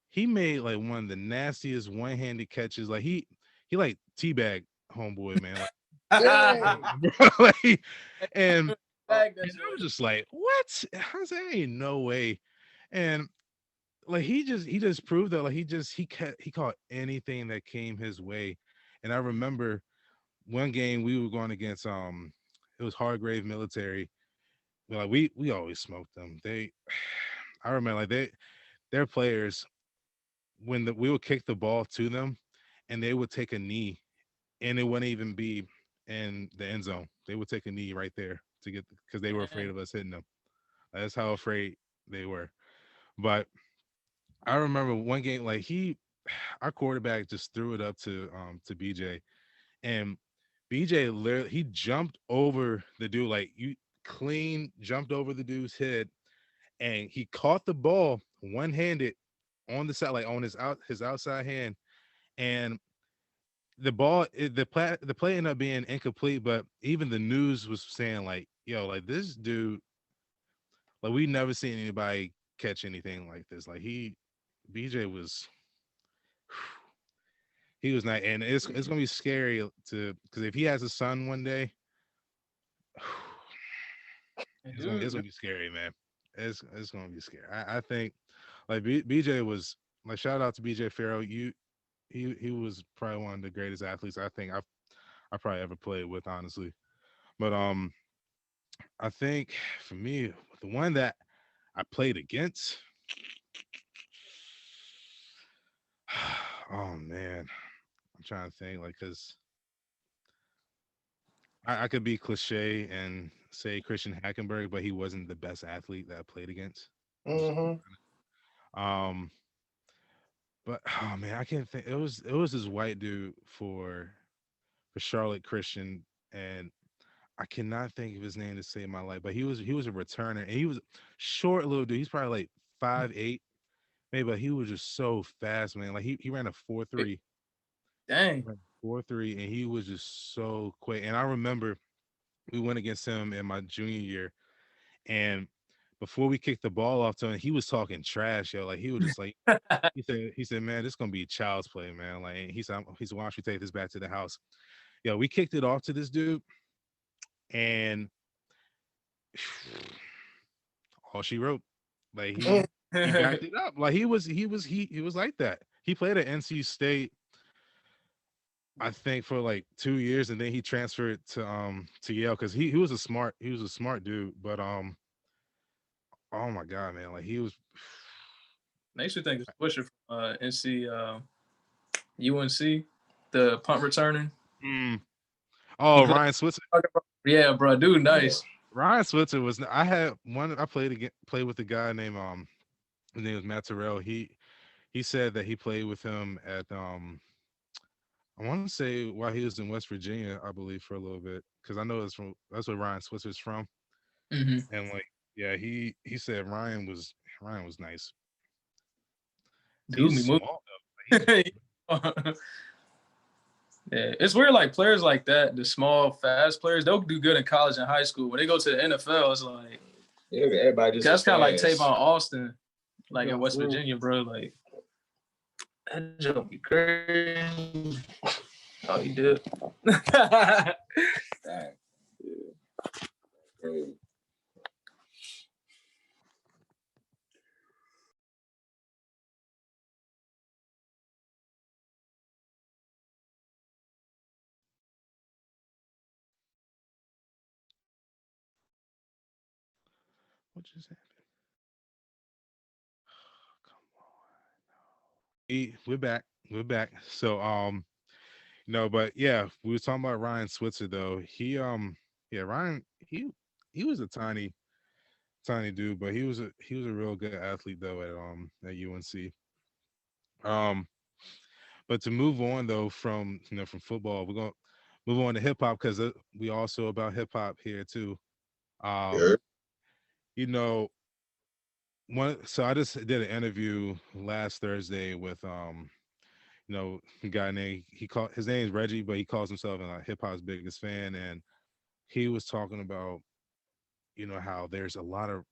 [SPEAKER 1] he made like one of the nastiest one-handed catches. Like he like teabag homeboy, man.
[SPEAKER 2] Dang.
[SPEAKER 1] Like, and
[SPEAKER 3] Bag that
[SPEAKER 1] and I was
[SPEAKER 3] joint.
[SPEAKER 1] just like, what? I was like, ain't no way. And like he just proved that like he caught anything that came his way. And I remember one game we were going against it was Hargrave Military. Like we always smoked them. I remember like their players when we would kick the ball to them and they would take a knee and it wouldn't even be in the end zone. They would take a knee right there to get because they were afraid
[SPEAKER 3] Dang.
[SPEAKER 1] of us hitting them. That's how afraid they were. But I remember one game like our quarterback just threw it up to BJ and BJ literally he jumped over the dude like you clean jumped over the dude's head and he caught the ball one-handed on the side like on his outside hand and the play ended up being incomplete but even the news was saying like yo like this dude like we never seen anybody catch anything like this like BJ was he was not and it's gonna be scary to because if he has a son one day it's
[SPEAKER 3] Dude,
[SPEAKER 1] gonna be scary, man. It's gonna be scary. I think like BJ was like shout out to BJ Farrell. He was probably one of the greatest athletes I think I probably ever played with, honestly. But I think for me, the one that I played against, oh man, I'm trying to think like because I could be cliche and say Christian Hackenberg, but he wasn't the best athlete that I played against. Just
[SPEAKER 2] Mm-hmm.
[SPEAKER 1] um but oh man, I can't think. It was this white dude for Charlotte Christian, and I cannot think of his name to save my life. But he was a returner, and he was short little dude. He's probably like 5'8", maybe. But he was just so fast, man. Like he ran a 4.3,
[SPEAKER 3] dang.
[SPEAKER 1] 4.3, and he was just so quick. And I remember we went against him in my junior year, and before we kicked the ball off to him, he was talking trash, yo. Like he was just like he said, man, this gonna be child's play, man. Like he said, why don't you take this back to the house? Yo, we kicked it off to this dude, and all she wrote, like he backed it up. Like he was like that. He played at NC State, I think, for like 2 years, and then he transferred to Yale because he was a smart dude. But oh my god, man, like he was.
[SPEAKER 3] I used to think it's Busher from NC UNC, the punt returning.
[SPEAKER 1] Mm.
[SPEAKER 3] He
[SPEAKER 1] Oh,
[SPEAKER 3] played.
[SPEAKER 1] Ryan Switzer.
[SPEAKER 3] Yeah, bro, dude, nice.
[SPEAKER 1] Ryan Switzer was. I had one. I played with a guy named his name was Matt Terrell. He said that he played with him at I want to say while he was in West Virginia, I believe, for a little bit, because I know that's where Ryan Switzer's from,
[SPEAKER 3] Hmm.
[SPEAKER 1] and like yeah, he said Ryan was nice.
[SPEAKER 3] Do
[SPEAKER 1] He's
[SPEAKER 3] me move.
[SPEAKER 1] small though.
[SPEAKER 3] Yeah, it's weird. Like players like that, the small, fast players, they'll do good in college and high school. When they go to the NFL, it's like
[SPEAKER 4] everybody just
[SPEAKER 3] that's kind of like
[SPEAKER 4] fast.
[SPEAKER 3] Tavon Austin, like
[SPEAKER 2] Yeah,
[SPEAKER 3] in West
[SPEAKER 2] true.
[SPEAKER 3] Virginia, bro. Like that joke be crazy. Oh, he did.
[SPEAKER 4] Dang. Crazy.
[SPEAKER 1] What just happened? Come on. We're back. We're back. So no, but yeah, we were talking about Ryan Switzer though. Yeah, Ryan, he was a tiny dude, but he was a real good athlete though at UNC. Um, but to move on though from from football, we're gonna move on to hip hop because we also about hip hop here too. Um,
[SPEAKER 4] Yeah.
[SPEAKER 1] you know, so I just did an interview last Thursday with a guy named his name is Reggie, but he calls himself hip hop's biggest fan, and he was talking about how there's a lot of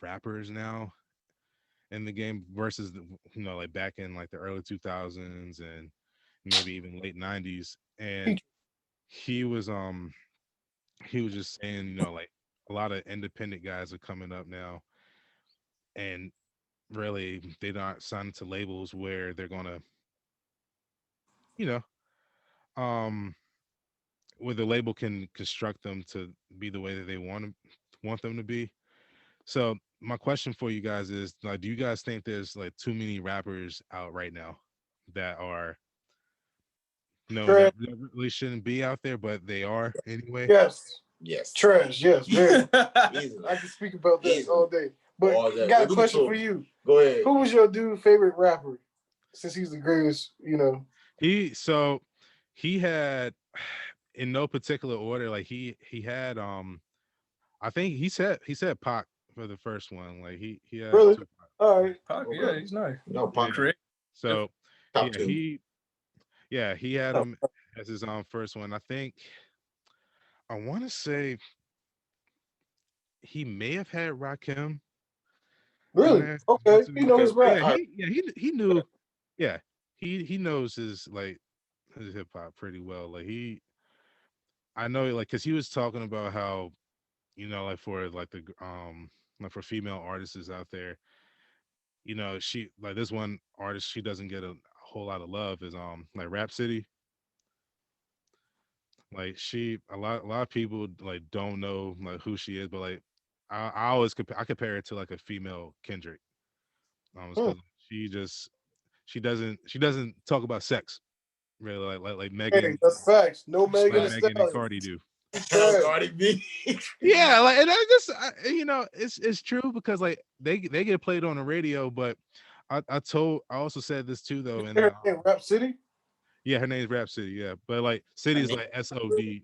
[SPEAKER 1] rappers now in the game versus like back in like the early 2000s and maybe even late 90s. And he was he was just saying like a lot of independent guys are coming up now, and really they're not signed to labels where they're gonna you know um where the label can construct them to be the way that they want them to be. So my question for you guys is like, do you guys think there's like too many rappers out right now that are
[SPEAKER 2] Trash.
[SPEAKER 1] that really shouldn't be out there, but they are anyway?
[SPEAKER 2] Yes.
[SPEAKER 4] Yes.
[SPEAKER 2] Trash. Yes. Very.
[SPEAKER 4] Easily.
[SPEAKER 2] I can speak about that
[SPEAKER 4] Easily.
[SPEAKER 2] all day. But
[SPEAKER 4] All day.
[SPEAKER 2] got a
[SPEAKER 4] We
[SPEAKER 2] question
[SPEAKER 4] too.
[SPEAKER 2] for you.
[SPEAKER 4] Go ahead.
[SPEAKER 2] Who was your dude favorite rapper? Since he's the greatest,
[SPEAKER 1] He had in no particular order, like he had I think he said Pac for the first one. Like he had
[SPEAKER 2] Really?
[SPEAKER 1] Tupac.
[SPEAKER 2] All right.
[SPEAKER 3] Pac,
[SPEAKER 4] Okay.
[SPEAKER 3] yeah, he's nice.
[SPEAKER 4] No, Pac.
[SPEAKER 3] Creative.
[SPEAKER 1] So
[SPEAKER 4] Top
[SPEAKER 1] yeah,
[SPEAKER 4] two.
[SPEAKER 1] he had him as his first one. I think I want to say he may have had Rakim in
[SPEAKER 2] Really?
[SPEAKER 1] there as well
[SPEAKER 2] Okay.
[SPEAKER 1] too.
[SPEAKER 2] He know his rap.
[SPEAKER 1] He knew he knows his hip hop pretty well. Like I know like because he was talking about how like for like the like for female artists out there, she like this one artist she doesn't get a whole lot of love is like Rap City. Like a lot of people like don't know like who she is, but like I always compare it to like a female Kendrick,
[SPEAKER 2] Hmm.
[SPEAKER 1] because she doesn't talk about sex really like
[SPEAKER 2] Hey,
[SPEAKER 1] Megan
[SPEAKER 2] that's facts. No
[SPEAKER 1] like
[SPEAKER 2] Megan Thee
[SPEAKER 1] Megan and
[SPEAKER 2] Stallion.
[SPEAKER 1] Cardi do.
[SPEAKER 4] Cardi B.
[SPEAKER 1] Yeah, like and it's true because like they get played on the radio, but I also said this too though, and
[SPEAKER 2] Her name Rap City?
[SPEAKER 1] yeah, her name's Rap City, yeah, but like City is like SODY.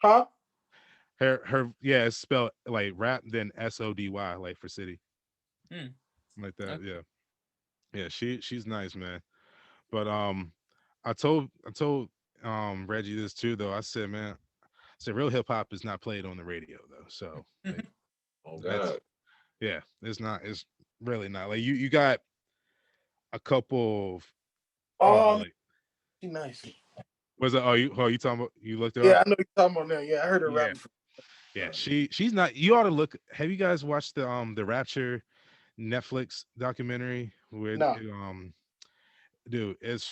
[SPEAKER 2] Huh?
[SPEAKER 1] Her yeah, it's spelled like rap then SODY like for city.
[SPEAKER 3] Hmm.
[SPEAKER 1] Like that,
[SPEAKER 3] Okay.
[SPEAKER 1] yeah. Yeah, she's nice, man. But I told Reggie this too though. I said, man, real hip hop is not played on the radio though. So like,
[SPEAKER 4] Oh
[SPEAKER 1] that's
[SPEAKER 4] God.
[SPEAKER 1] yeah, it's really not. Like you got a couple of like
[SPEAKER 2] She nice.
[SPEAKER 1] was it you talking about you looked her
[SPEAKER 2] Yeah,
[SPEAKER 1] up?
[SPEAKER 2] I know you're talking about that. Yeah, I heard her
[SPEAKER 1] Yeah.
[SPEAKER 2] rap before.
[SPEAKER 1] Yeah, she's not. You ought to look. Have you guys watched the Rapture Netflix documentary? Where
[SPEAKER 2] Nah.
[SPEAKER 1] dude, it's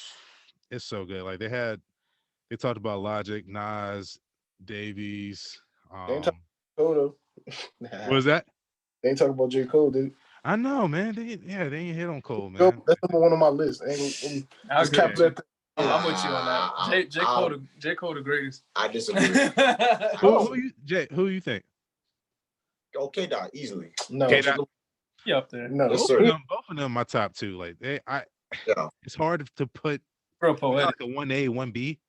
[SPEAKER 1] so good. Like they talked about Logic, Nas, Davies.
[SPEAKER 2] They ain't talking about J. Cole, though.
[SPEAKER 1] What was that?
[SPEAKER 2] They ain't talking about J. Cole, dude.
[SPEAKER 1] I know, man. They ain't hit on Cole,
[SPEAKER 2] Yo,
[SPEAKER 1] man.
[SPEAKER 2] that's number one on my list.
[SPEAKER 3] I
[SPEAKER 2] Just
[SPEAKER 3] agree.
[SPEAKER 2] cap that.
[SPEAKER 3] I'm with you on that. J. Cole the greatest.
[SPEAKER 4] I disagree.
[SPEAKER 1] Who you think?
[SPEAKER 4] Okay, Dot, easily.
[SPEAKER 2] No.
[SPEAKER 1] K-Dot.
[SPEAKER 3] He up there.
[SPEAKER 2] No.
[SPEAKER 4] Yes,
[SPEAKER 1] Both
[SPEAKER 4] sir.
[SPEAKER 1] of them, my top two. Like
[SPEAKER 4] Yeah.
[SPEAKER 1] it's hard to put
[SPEAKER 3] Real
[SPEAKER 1] like
[SPEAKER 3] poetic.
[SPEAKER 1] a 1A, 1B.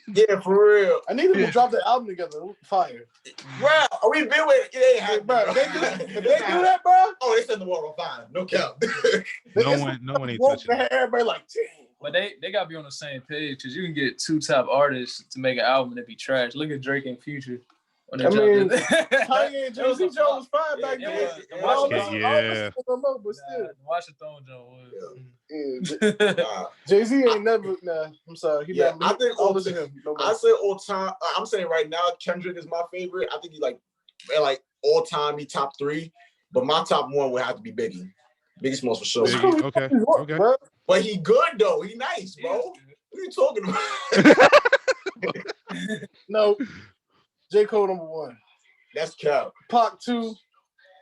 [SPEAKER 4] Yeah, for real.
[SPEAKER 2] I need them to drop the album together. Fire.
[SPEAKER 4] Bro, we been with it. It ain't happening.
[SPEAKER 2] Bro, if they do that, bro.
[SPEAKER 4] Oh, they set the world on fire. No cap.
[SPEAKER 1] No one ain't
[SPEAKER 2] woke
[SPEAKER 1] touching it.
[SPEAKER 2] Everybody like, damn.
[SPEAKER 3] But they gotta be on the same page because you can get two top artists to make an album that be trash. Look at Drake and Future. When they
[SPEAKER 2] I mean,
[SPEAKER 3] dropped it.
[SPEAKER 2] Kanye and Jay-Z Joe was fine back
[SPEAKER 3] Yeah,
[SPEAKER 2] then.
[SPEAKER 3] it was.
[SPEAKER 2] I don't
[SPEAKER 3] Yeah.
[SPEAKER 2] listen- I don't listen to them no, but still.
[SPEAKER 3] Nah, Watch the Throne Joe
[SPEAKER 2] Yeah.
[SPEAKER 4] Nah.
[SPEAKER 2] Jay-Z ain't never. Nah, I'm sorry.
[SPEAKER 4] Yeah, I think
[SPEAKER 2] I don't listen to him. No more.
[SPEAKER 4] I say all time. I'm saying right now, Kendrick is my favorite. I think he like all time. He top 3, but my top 1 would have to be Biggie. Biggie Smalls for sure.
[SPEAKER 1] Biggie, okay.
[SPEAKER 2] Bro.
[SPEAKER 4] But he good though. He nice, bro. What are you talking about?
[SPEAKER 2] No. J. Cole number 1.
[SPEAKER 4] That's cap.
[SPEAKER 2] Pac 2.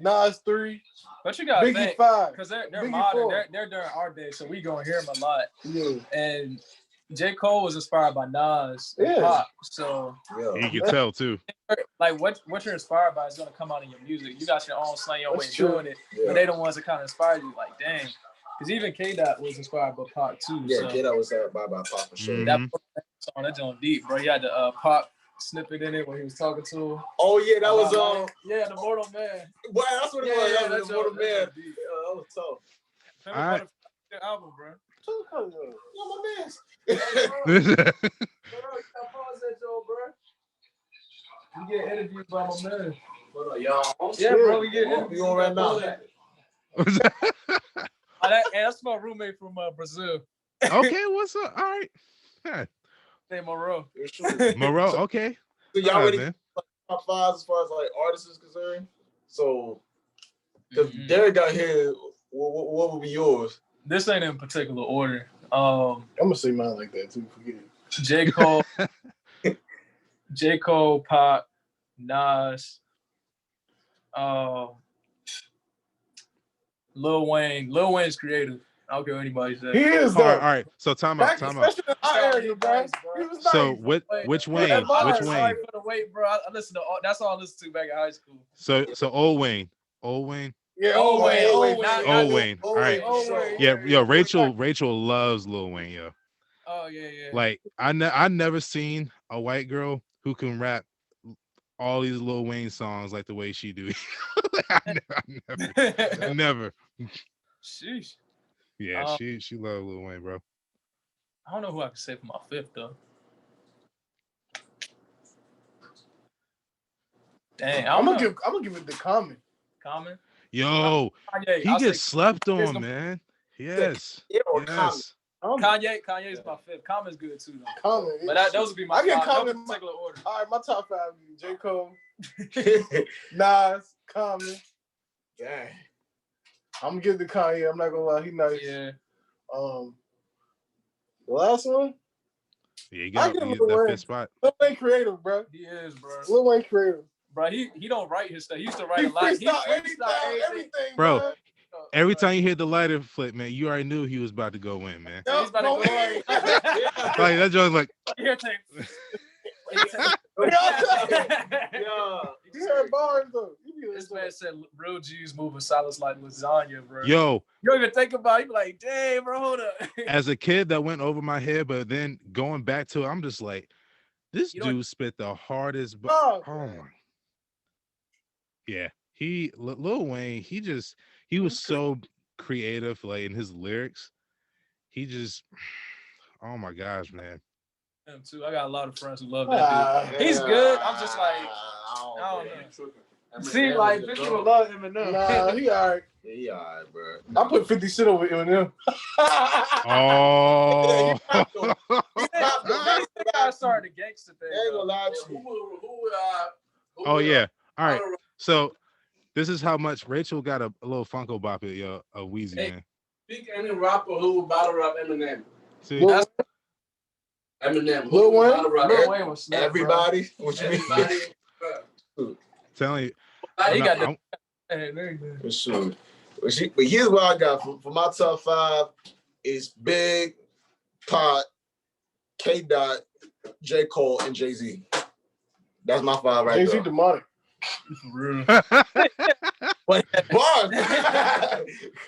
[SPEAKER 2] Nas 3.
[SPEAKER 3] But you gotta
[SPEAKER 2] Biggie
[SPEAKER 3] think,
[SPEAKER 2] 5.
[SPEAKER 3] because they're
[SPEAKER 2] Biggie
[SPEAKER 3] modern.
[SPEAKER 2] 4.
[SPEAKER 3] They're during our day, so we gonna hear them a lot.
[SPEAKER 2] Yeah.
[SPEAKER 3] And J. Cole was inspired by Nas and
[SPEAKER 2] Yeah.
[SPEAKER 3] Pop. So
[SPEAKER 4] Yeah.
[SPEAKER 1] You can tell too.
[SPEAKER 3] like what you're inspired by is gonna come out in your music. You got your own slang, your way
[SPEAKER 2] That's
[SPEAKER 3] of
[SPEAKER 2] true.
[SPEAKER 3] doing it.
[SPEAKER 4] Yeah.
[SPEAKER 3] But they the ones that kind of inspired you, like, dang. Because even K-Dot was inspired by Pop too.
[SPEAKER 4] Yeah,
[SPEAKER 3] so
[SPEAKER 4] Kid, I was by Pop for sure.
[SPEAKER 1] Mhm.
[SPEAKER 3] that song, that joint deep, bro. You had the Pop snippet in it when he was talking to him.
[SPEAKER 4] Oh yeah, that was
[SPEAKER 3] yeah, the Mortal Man.
[SPEAKER 4] Boy, that's what it
[SPEAKER 3] Yeah,
[SPEAKER 4] was.
[SPEAKER 3] yeah,
[SPEAKER 4] That was
[SPEAKER 3] that
[SPEAKER 4] Mortal
[SPEAKER 3] joint-
[SPEAKER 4] Man.
[SPEAKER 3] that joint deep.
[SPEAKER 4] Yeah, that was tough.
[SPEAKER 3] Remember
[SPEAKER 1] Alright.
[SPEAKER 3] about the album, bro.
[SPEAKER 4] Yeah, my man.
[SPEAKER 3] Pause that, Joe, bro. We get interviewed by my man.
[SPEAKER 4] Y'all.
[SPEAKER 3] Yeah, bro, we get
[SPEAKER 4] We
[SPEAKER 3] interviewed
[SPEAKER 4] on right now.
[SPEAKER 3] That's my roommate from Brazil.
[SPEAKER 1] Okay, what's up? All right. Yeah.
[SPEAKER 3] Hey, Moreau.
[SPEAKER 1] Moreau, okay.
[SPEAKER 4] So y'all
[SPEAKER 1] All right,
[SPEAKER 4] ready
[SPEAKER 1] man.
[SPEAKER 4] top 5 as far as like artists is concerned? So if Derek got here, what would be yours?
[SPEAKER 3] This ain't in particular order.
[SPEAKER 2] I'm gonna say mine like that too. Forget it.
[SPEAKER 3] J. Cole, J. Cole, Pop, Nas, Lil Wayne. Lil Wayne's creative. I don't care what anybody says.
[SPEAKER 2] He is
[SPEAKER 1] All
[SPEAKER 2] though.
[SPEAKER 1] right. So time out.
[SPEAKER 2] Especially in our area, bro. He was nice.
[SPEAKER 1] So which Wayne?
[SPEAKER 2] Yeah,
[SPEAKER 1] Which
[SPEAKER 2] Mars.
[SPEAKER 1] Wayne?
[SPEAKER 3] Sorry for the wait, bro. I listen to that's all I listened to back in high school.
[SPEAKER 1] So old Wayne. Old Wayne.
[SPEAKER 2] Yeah,
[SPEAKER 3] Old Wayne,
[SPEAKER 2] Old
[SPEAKER 3] not-
[SPEAKER 1] Old Wayne. All right.
[SPEAKER 2] Old Wayne.
[SPEAKER 1] Yeah, Rachel loves Lil Wayne, yo.
[SPEAKER 3] Oh yeah.
[SPEAKER 1] Like I never seen a white girl who can rap all these Lil Wayne songs like the way she do. I never.
[SPEAKER 3] Sheesh.
[SPEAKER 1] Yeah, she loves Lil Wayne, bro.
[SPEAKER 3] I don't know who I can say for my 5th though. Dang,
[SPEAKER 2] I'm gonna give it the Common.
[SPEAKER 3] Common.
[SPEAKER 1] Yo,
[SPEAKER 3] Kanye.
[SPEAKER 1] he
[SPEAKER 3] I'll
[SPEAKER 1] gets
[SPEAKER 3] say
[SPEAKER 1] slept
[SPEAKER 3] Kanye's
[SPEAKER 1] on,
[SPEAKER 3] gonna-
[SPEAKER 1] man. Yes.
[SPEAKER 4] Yeah, or
[SPEAKER 1] Yes.
[SPEAKER 3] Kanye's my 5th. Common's good too though.
[SPEAKER 2] Common.
[SPEAKER 3] But those would be my
[SPEAKER 2] I get
[SPEAKER 3] 5.
[SPEAKER 2] Common
[SPEAKER 3] No
[SPEAKER 2] in my-
[SPEAKER 3] particular order.
[SPEAKER 2] All right, my top 5 would be J. Cole,
[SPEAKER 4] Common.
[SPEAKER 2] Nas, Common.
[SPEAKER 4] Dang.
[SPEAKER 2] I'm gonna give it to Kanye. I'm not gonna lie, he nice.
[SPEAKER 3] Yeah.
[SPEAKER 2] The last one,
[SPEAKER 1] Yeah, you
[SPEAKER 2] I
[SPEAKER 1] got
[SPEAKER 2] give him
[SPEAKER 1] that
[SPEAKER 2] the Wayne.
[SPEAKER 1] fifth spot.
[SPEAKER 2] Lil Wayne creative, bro.
[SPEAKER 3] He is, bro.
[SPEAKER 2] Lil Wayne creative.
[SPEAKER 3] Bro, he don't write his stuff. He used to write
[SPEAKER 2] He
[SPEAKER 3] a lot. He
[SPEAKER 2] freestyle
[SPEAKER 3] freestyle
[SPEAKER 2] everything,
[SPEAKER 1] Bro,
[SPEAKER 2] bro.
[SPEAKER 1] Every time you hit the lighter flip, man, you already knew he was about to go in, man.
[SPEAKER 3] He's about to go in.
[SPEAKER 1] Like that joint's like,
[SPEAKER 3] Here, take.
[SPEAKER 2] Yeah. He heard bars though.
[SPEAKER 3] This man said real G's moving silence like lasagna, bro.
[SPEAKER 1] yo,
[SPEAKER 3] You don't even think about it. You be like, damn, bro, hold up.
[SPEAKER 1] as a kid that went over my head, but then going back to it, I'm just like, this
[SPEAKER 3] You know what-
[SPEAKER 1] dude spit the hardest.
[SPEAKER 2] Oh,
[SPEAKER 1] Oh my. Yeah, Lil Wayne, he was so creative, like in his lyrics. He just, oh my gosh, man.
[SPEAKER 3] Him too. I got a lot of friends who love that dude. He's good. I'm just like,
[SPEAKER 4] I
[SPEAKER 3] I don't know. See, like, people love Eminem.
[SPEAKER 2] Nah, he alright.
[SPEAKER 4] Yeah, he alright, bro.
[SPEAKER 2] I put 50 Cent over Eminem.
[SPEAKER 1] Oh,
[SPEAKER 3] I started the gangster thing.
[SPEAKER 4] I ain't gonna
[SPEAKER 3] though.
[SPEAKER 4] lie to you.
[SPEAKER 1] oh yeah. All right. So this is how much Rachel got a little Funko Bop it, yo, a Wheezy,
[SPEAKER 3] Hey.
[SPEAKER 1] man.
[SPEAKER 6] Pick any rapper who would battle rap Eminem.
[SPEAKER 1] See,
[SPEAKER 2] Lil-
[SPEAKER 6] Eminem.
[SPEAKER 2] Lil
[SPEAKER 6] Who would
[SPEAKER 2] Wayne?
[SPEAKER 6] battle rap
[SPEAKER 3] Lil Wayne was snap, bro.
[SPEAKER 4] Everybody? What you mean?
[SPEAKER 6] Everybody.
[SPEAKER 1] telling you,
[SPEAKER 3] He got
[SPEAKER 1] I'm-
[SPEAKER 3] the. Hey, very good.
[SPEAKER 4] For sure. But here's what I got for my top 5 is Big, Pot, K. Dot, J. Cole, and Jay-Z. That's my 5 right
[SPEAKER 2] Jay-Z
[SPEAKER 4] there.
[SPEAKER 2] demonic.
[SPEAKER 3] For real.
[SPEAKER 4] Bars.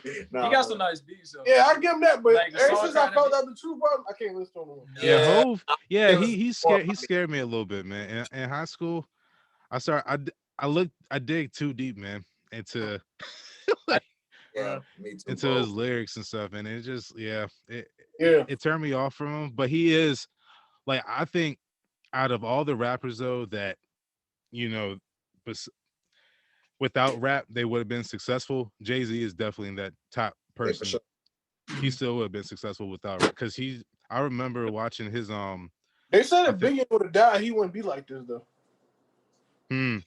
[SPEAKER 3] He got some nice beats, though.
[SPEAKER 2] Yeah, I give him that, but
[SPEAKER 3] Like, the
[SPEAKER 2] ever
[SPEAKER 3] song
[SPEAKER 2] since I
[SPEAKER 3] trying to
[SPEAKER 2] found
[SPEAKER 3] be-
[SPEAKER 2] out the truth, bro, I can't listen to him.
[SPEAKER 1] yeah,
[SPEAKER 4] Yeah.
[SPEAKER 1] Hove. Yeah,
[SPEAKER 4] It was
[SPEAKER 1] he scared me a little bit, man. In high school, I dig too deep, man, into
[SPEAKER 4] Yeah, me too.
[SPEAKER 1] into
[SPEAKER 4] Bro.
[SPEAKER 1] his lyrics and stuff, and it just
[SPEAKER 2] Yeah.
[SPEAKER 1] it turned me off from him. But he is like, I think out of all the rappers though that you know, without rap they would have been successful. Jay-Z is definitely in that top
[SPEAKER 4] Yeah, for
[SPEAKER 1] person.
[SPEAKER 4] sure.
[SPEAKER 1] He still would have been successful without rap because I remember watching his
[SPEAKER 2] They said
[SPEAKER 1] I
[SPEAKER 2] if
[SPEAKER 1] think
[SPEAKER 2] Biggie would have died, he wouldn't be like this though.
[SPEAKER 1] hmm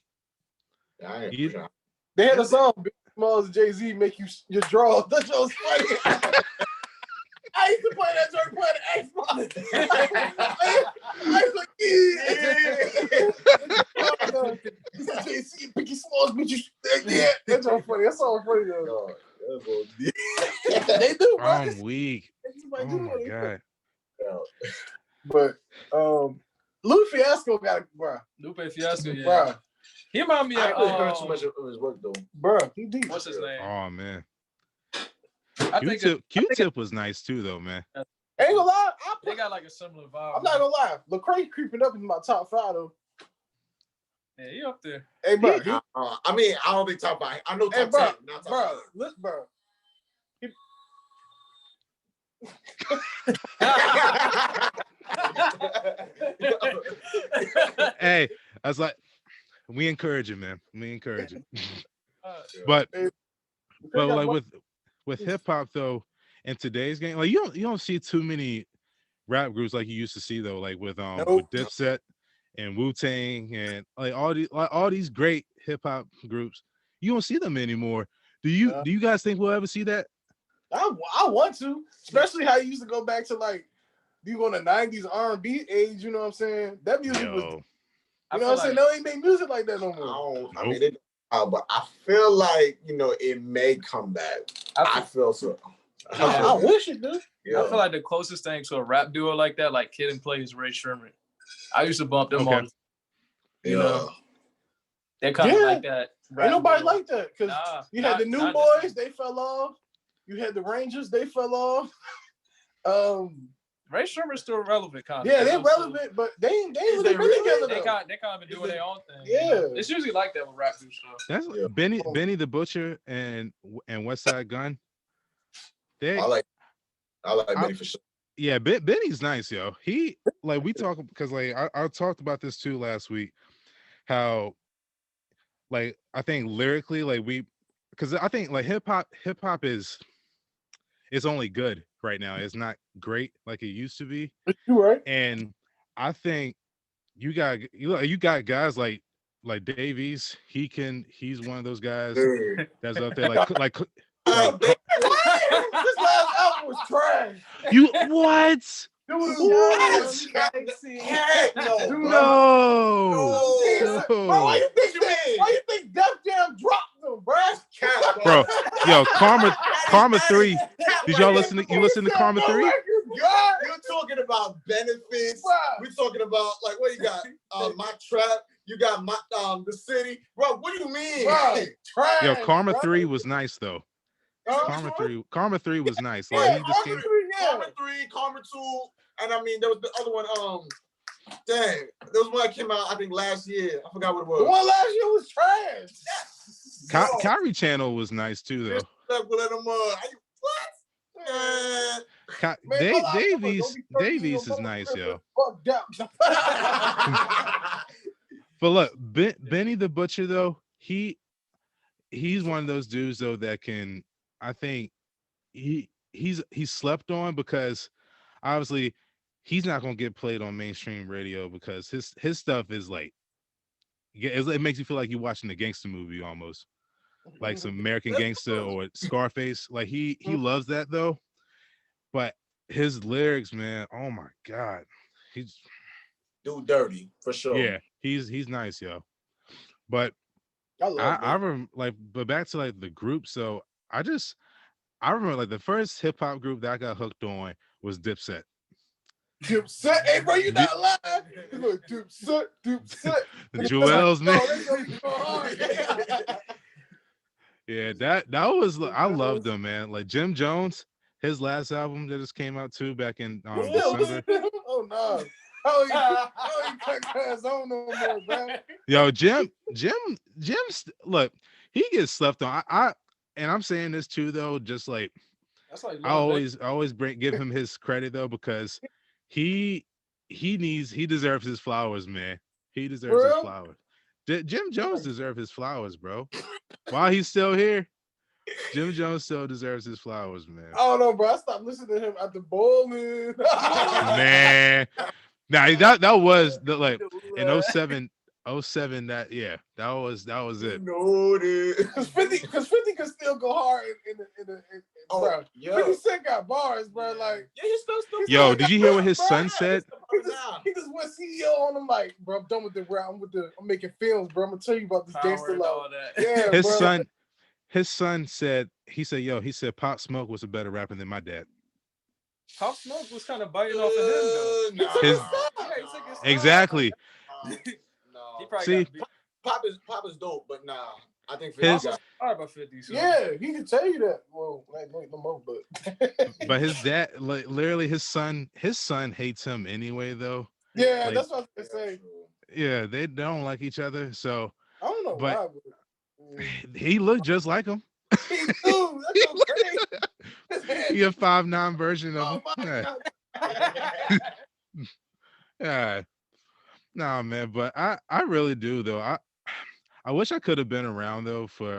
[SPEAKER 4] Yeah, I ain't
[SPEAKER 1] he,
[SPEAKER 4] for sure.
[SPEAKER 2] They had a song, Big Smalls and Jay-Z make you your draw. That shit was funny. I used to play that joint playing the Xbox. I was like, yeah. He said, Jay-Z, Biggie Smalls, but you, yeah. That joint funny. That song funny though. They do, bro.
[SPEAKER 1] I'm weak.
[SPEAKER 2] Everybody
[SPEAKER 1] Oh
[SPEAKER 2] do
[SPEAKER 1] my
[SPEAKER 2] that.
[SPEAKER 1] god.
[SPEAKER 2] But Lou Fiasco got it, bro.
[SPEAKER 3] Lupe Fiasco, yeah.
[SPEAKER 2] Bro,
[SPEAKER 3] He remind me
[SPEAKER 4] I
[SPEAKER 3] of
[SPEAKER 4] ain't really heard too much of his work though.
[SPEAKER 2] bro, he deep.
[SPEAKER 3] what's his name?
[SPEAKER 1] Oh man.
[SPEAKER 3] I think
[SPEAKER 1] Q-Tip was nice too though, man.
[SPEAKER 2] Ain't gonna lie,
[SPEAKER 3] they got like a similar vibe.
[SPEAKER 2] I'm not gonna lie. Lecrae creeping up in my top 5 though.
[SPEAKER 3] Yeah, he up there.
[SPEAKER 2] Hey, bro.
[SPEAKER 4] I mean, I don't think top 5. I know top
[SPEAKER 2] Hey, bro,
[SPEAKER 4] 10. Not top
[SPEAKER 2] bro,
[SPEAKER 4] 5.
[SPEAKER 2] look, bro.
[SPEAKER 1] Hey, I was like, we encourage it, man. We encourage it. But like with hip hop though, in today's game, like you don't see too many rap groups like you used to see though, like with Dipset and Wu-Tang and like all these great hip hop groups. You don't see them anymore. Do you guys think we'll ever see that?
[SPEAKER 2] I want to, especially how you used to go back to like you on the 90s R&B age. You know what I'm saying? That music was. You know what I'm saying? They don't even make music like that no more.
[SPEAKER 4] I mean, but I feel like it may come back. I feel so.
[SPEAKER 2] I wish it did.
[SPEAKER 3] Yeah. I feel like the closest thing to a rap duo like that, like Kid and Play, is Ray Sherman. I used to bump them all. You know, they're kind of like that.
[SPEAKER 2] Ain't nobody like that because you had the New Boys, they fell off. You had the Rangers, they fell off.
[SPEAKER 3] Ray Sherman's still relevant, kind of.
[SPEAKER 2] Yeah, they're relevant, but they ain't really been together.
[SPEAKER 3] They kind of been doing their own thing.
[SPEAKER 2] Yeah,
[SPEAKER 3] it's usually like that with rap dudes.
[SPEAKER 1] That's Benny the Butcher and West Side Gun.
[SPEAKER 4] I like Benny for sure.
[SPEAKER 1] Yeah, Benny's nice, yo. He like we talk because like I talked about this too last week. How like I think lyrically, like because I think like hip hop is only good right now. It's not great like it used to be.
[SPEAKER 2] You're right.
[SPEAKER 1] And I think you got guys like Davies. He's one of those guys that's up there like
[SPEAKER 2] this last album was trash.
[SPEAKER 1] You what?
[SPEAKER 2] What?
[SPEAKER 1] No.
[SPEAKER 2] Bro, why you think Def Jam dropped them,
[SPEAKER 1] bro? Yo, Karma 3. Did y'all listen to Karma 3?
[SPEAKER 4] You're talking about benefits. We're talking about like what you got? My Trap. You got my the city. Bro, what do you mean?
[SPEAKER 2] Trash,
[SPEAKER 1] yo, Karma 3 was nice though. Karma 3 was nice. Like he just came.
[SPEAKER 4] Karma 3, Karma 2, and I mean there was the other one. Dang, there was one that came out I think last year. I forgot what it was.
[SPEAKER 2] The one last year was trash.
[SPEAKER 1] Kyrie Channel was nice too though. Davies is nice, yo. But look, Benny the Butcher though, he's one of those dudes though that can, I think he's slept on because obviously he's not gonna get played on mainstream radio because his stuff is like it makes you feel like you're watching a gangster movie almost, like some American Gangster or Scarface. Like he loves that though, but his lyrics, man, oh my god, he's
[SPEAKER 4] do dirty for sure.
[SPEAKER 1] Yeah, he's nice, yo. But I remember like, but back to like the group. So I remember like the first hip hop group that I got hooked on was Dipset.
[SPEAKER 2] Dipset, hey bro, you not lying. He's like Dipset.
[SPEAKER 1] The Jewels, man. Yeah, that was I loved them, man. Like Jim Jones, his last album that just came out too back in December.
[SPEAKER 2] Oh no. Oh, you cut class on no more, bro.
[SPEAKER 1] Yo, Jim, look, he gets slept on. and I'm saying this too though, just like
[SPEAKER 3] That's like
[SPEAKER 1] I
[SPEAKER 3] Lil Baby.
[SPEAKER 1] always give him his credit though, because he he deserves his flowers, man. He deserves
[SPEAKER 2] For
[SPEAKER 1] his
[SPEAKER 2] real?
[SPEAKER 1] flowers. Jim Jones deserves his flowers, bro. While he's still here, Jim Jones still deserves his flowers, man.
[SPEAKER 2] I don't know, bro. I stopped listening to him at the bowling.
[SPEAKER 1] Man, nah, that was the like in '07, that was
[SPEAKER 4] You
[SPEAKER 1] it.
[SPEAKER 4] know this.
[SPEAKER 2] Because 50 can still go hard bro.
[SPEAKER 4] Yeah.
[SPEAKER 2] 50 Cent got bars, bro. Like,
[SPEAKER 4] Yeah, he's still
[SPEAKER 1] Yo, did you hear what his
[SPEAKER 2] bro.
[SPEAKER 1] son said?
[SPEAKER 2] He just went CEO on him. Like, bro, I'm done with the rap. I'm making films, bro. I'm gonna tell you about this
[SPEAKER 3] Power
[SPEAKER 2] gangster
[SPEAKER 3] and
[SPEAKER 2] life.
[SPEAKER 3] all that.
[SPEAKER 2] Yeah,
[SPEAKER 1] His
[SPEAKER 2] bro.
[SPEAKER 1] son said, yo, he said Pop Smoke was a better rapper than my dad.
[SPEAKER 3] Pop Smoke was kind of biting off of him though.
[SPEAKER 4] Nah.
[SPEAKER 1] His-
[SPEAKER 3] Yeah, he took his time.
[SPEAKER 1] Exactly.
[SPEAKER 4] No.
[SPEAKER 3] He probably
[SPEAKER 1] See,
[SPEAKER 3] got beat.
[SPEAKER 4] Pop is dope, but nah. I think
[SPEAKER 1] His-
[SPEAKER 4] 50 got
[SPEAKER 3] Hard by 50. So.
[SPEAKER 2] Yeah, he can tell you that. Well, like, no more, but
[SPEAKER 1] but his dad, like literally, his son hates him anyway, though.
[SPEAKER 2] yeah,
[SPEAKER 1] like-
[SPEAKER 2] that's what I was gonna say.
[SPEAKER 1] Yeah, they don't like each other, so
[SPEAKER 2] I don't know
[SPEAKER 1] but-
[SPEAKER 2] why.
[SPEAKER 1] he looked just like him.
[SPEAKER 2] He do. That's so crazy.
[SPEAKER 1] He a 5'9" version of
[SPEAKER 2] Oh
[SPEAKER 1] him.
[SPEAKER 2] my
[SPEAKER 1] Yeah.
[SPEAKER 2] God.
[SPEAKER 1] Yeah. Nah, man, but I really do though. I wish I could have been around though for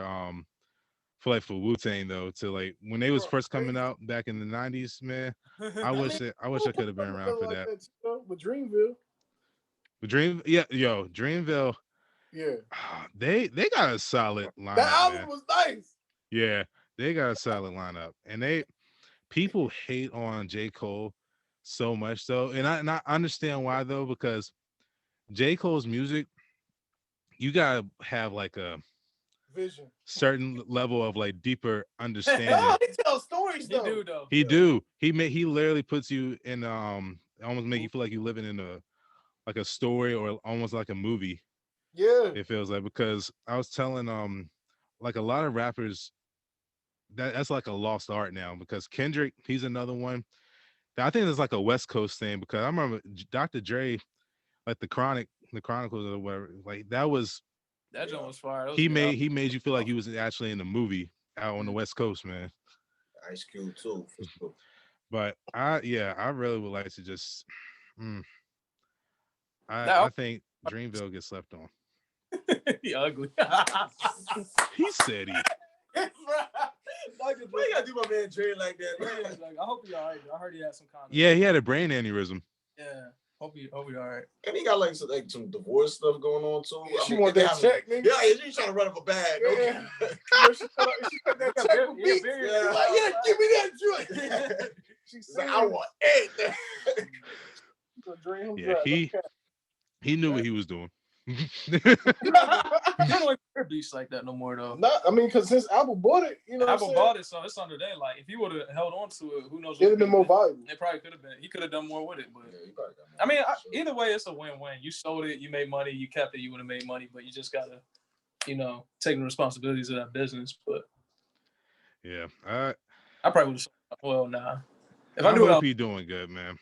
[SPEAKER 1] Wu-Tang though, to like when they was first coming out back in the 90s, man. I wish I could have been around for that.
[SPEAKER 2] With Dreamville.
[SPEAKER 1] But Dreamville,
[SPEAKER 2] Yeah.
[SPEAKER 1] they got a solid lineup.
[SPEAKER 2] That album
[SPEAKER 1] Man.
[SPEAKER 2] was nice.
[SPEAKER 1] Yeah, they got a solid lineup. And people hate on J. Cole so much though. And I understand why though, because J. Cole's music, you gotta have like a
[SPEAKER 2] Vision.
[SPEAKER 1] certain level of like deeper understanding.
[SPEAKER 2] No, he tells stories
[SPEAKER 3] He
[SPEAKER 2] though.
[SPEAKER 3] do though.
[SPEAKER 1] He literally puts you in almost make you feel like you're living in a story or almost like a movie.
[SPEAKER 2] Yeah.
[SPEAKER 1] It feels like, because I was telling like a lot of rappers that's like a lost art now, because Kendrick, he's another one that I think is like a West Coast thing, because I remember Dr. Dre, like the Chronicles or whatever, like that
[SPEAKER 3] joint was fire. That was
[SPEAKER 1] he
[SPEAKER 3] good.
[SPEAKER 1] made you feel like he was actually in a movie out on the West Coast, man.
[SPEAKER 4] Ice Cube too. For sure.
[SPEAKER 1] But I really would like to just
[SPEAKER 3] Now-
[SPEAKER 1] I think Dreamville gets slept on.
[SPEAKER 3] He ugly.
[SPEAKER 1] He said he.
[SPEAKER 4] Why you gotta do my man Dre like that, man?
[SPEAKER 3] Like, I hope he all right. I heard he had some kind of.
[SPEAKER 1] Yeah, he had a brain aneurysm.
[SPEAKER 3] Yeah. Hope he all right.
[SPEAKER 4] And he got like some divorce stuff going on too.
[SPEAKER 2] She want that check, nigga.
[SPEAKER 4] Yeah, she's trying to run up a bag.
[SPEAKER 2] Yeah. She cut that check for me.
[SPEAKER 4] Yeah.
[SPEAKER 2] Like, yeah, give me that joint.
[SPEAKER 4] She's like, I want everything.
[SPEAKER 1] Yeah, he knew what he was doing.
[SPEAKER 3] He don't like beats like that no more though.
[SPEAKER 2] No, I mean, because since Apple bought it, you know,
[SPEAKER 3] Apple
[SPEAKER 2] what I'm
[SPEAKER 3] bought it, so it's under there. Like, if he would have held on to it, who knows?
[SPEAKER 2] saying? It'd have been more valuable.
[SPEAKER 3] It probably could have been. He could have done more with it, but
[SPEAKER 4] Yeah, he probably got more
[SPEAKER 3] I mean,
[SPEAKER 4] for sure.
[SPEAKER 3] either way, it's a win-win. You sold it, you made money. You kept it, you would have made money. But you just gotta, take the responsibilities of that business. But
[SPEAKER 1] Yeah,
[SPEAKER 3] I probably would have. Well, nah. If
[SPEAKER 1] I
[SPEAKER 3] I knew
[SPEAKER 1] hope
[SPEAKER 3] it,
[SPEAKER 1] he doing good, man.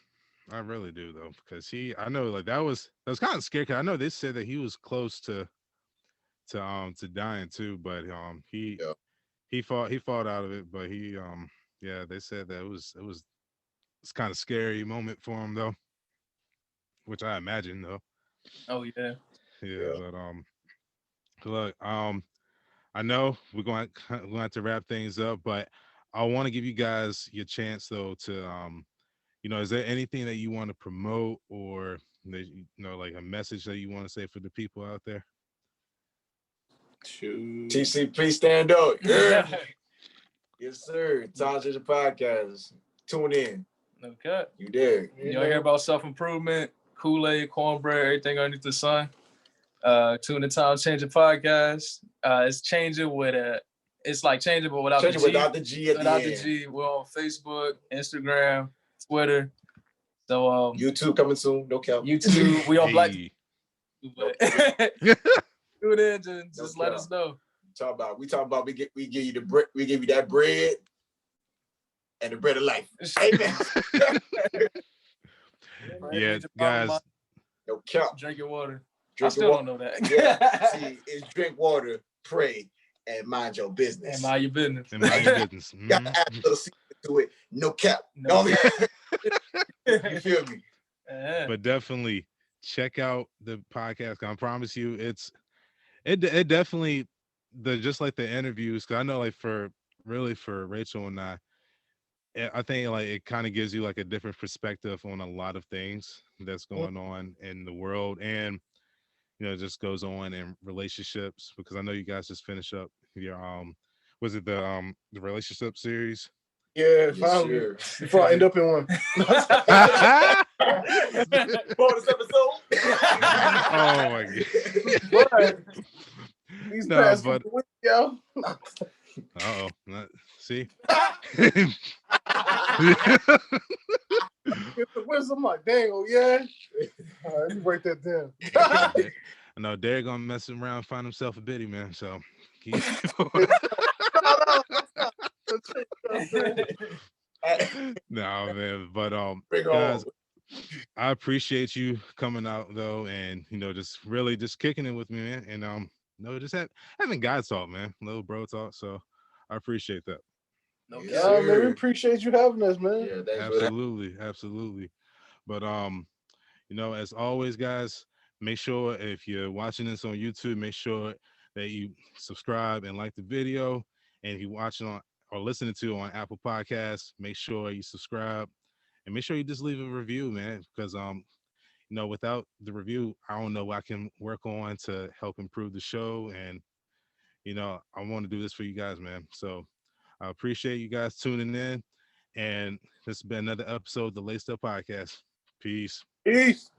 [SPEAKER 1] I really do though, because I know like that was kind of scary, because I know they said that he was close to dying too, but he fought out of it, but they said that it's kind of scary moment for him though, which I imagine though.
[SPEAKER 3] oh yeah.
[SPEAKER 1] Yeah. But look, I know we're going to have to wrap things up, but I want to give you guys your chance though to is there anything that you want to promote, or like a message that you want to say for the people out there?
[SPEAKER 2] Shoot.
[SPEAKER 4] TCP stand up. Yeah. Yes, sir. Time Changer Podcast. Tune in.
[SPEAKER 3] No cut.
[SPEAKER 4] You dig?
[SPEAKER 3] You hear about self-improvement, Kool-Aid, cornbread, everything underneath the sun. Tune in Time Changer Podcast. It's changing it's like changing, but without
[SPEAKER 4] Change
[SPEAKER 3] the
[SPEAKER 4] it
[SPEAKER 3] G.
[SPEAKER 4] without the G at
[SPEAKER 3] Without
[SPEAKER 4] the
[SPEAKER 3] the
[SPEAKER 4] end.
[SPEAKER 3] G. We're on Facebook, Instagram, Twitter. So
[SPEAKER 4] YouTube coming soon. No cap.
[SPEAKER 3] YouTube. We on Black.
[SPEAKER 1] Hey.
[SPEAKER 3] But tune in, just let us know.
[SPEAKER 4] We talk about we give you the bread, we give you that bread and the bread of life. Amen.
[SPEAKER 1] Yeah, guys.
[SPEAKER 4] No cap.
[SPEAKER 3] Drink your water. I
[SPEAKER 4] Drink
[SPEAKER 3] still
[SPEAKER 4] water.
[SPEAKER 3] don't know that.
[SPEAKER 4] Yeah. See, it's drink water, pray, and mind your business.
[SPEAKER 3] And mind your business.
[SPEAKER 1] And mind your business.
[SPEAKER 4] You got to add a little secret to it. No cap.
[SPEAKER 3] No
[SPEAKER 4] You feel me?
[SPEAKER 1] But definitely check out the podcast. I promise you, it definitely just like the interviews. Cause I know like for Rachel and I think like it kind of gives you like a different perspective on a lot of things that's going on in the world, and just goes on in relationships, because I know you guys just finished up your was it the relationship series?
[SPEAKER 2] Yeah,
[SPEAKER 4] Yes,
[SPEAKER 2] finally.
[SPEAKER 4] sir.
[SPEAKER 2] Before I end up in one.
[SPEAKER 4] Bonus episode.
[SPEAKER 1] Oh my
[SPEAKER 2] But
[SPEAKER 1] god.
[SPEAKER 2] these
[SPEAKER 1] No,
[SPEAKER 2] past
[SPEAKER 1] but
[SPEAKER 2] couple weeks, yo.
[SPEAKER 1] see.
[SPEAKER 2] Get the wisdom, I'm like, dang, oh yeah. All right, let me write that down.
[SPEAKER 1] I know Derek gonna mess around and find himself a biddy, man. So keep no, man. But guys, I appreciate you coming out though, and just really just kicking it with me, man. And just having guy talk, man, little bro talk. So I appreciate that.
[SPEAKER 2] No, yeah, man, we appreciate you having us, man.
[SPEAKER 4] Yeah, thanks
[SPEAKER 1] Absolutely. But as always, guys, make sure if you're watching this on YouTube, make sure that you subscribe and like the video. And if you're watching on or listening to on Apple Podcasts, make sure you subscribe and make sure you just leave a review, man. Because without the review, I don't know what I can work on to help improve the show. And I want to do this for you guys, man. So I appreciate you guys tuning in. And this has been another episode of the Laced Up Podcast. Peace.
[SPEAKER 2] Peace.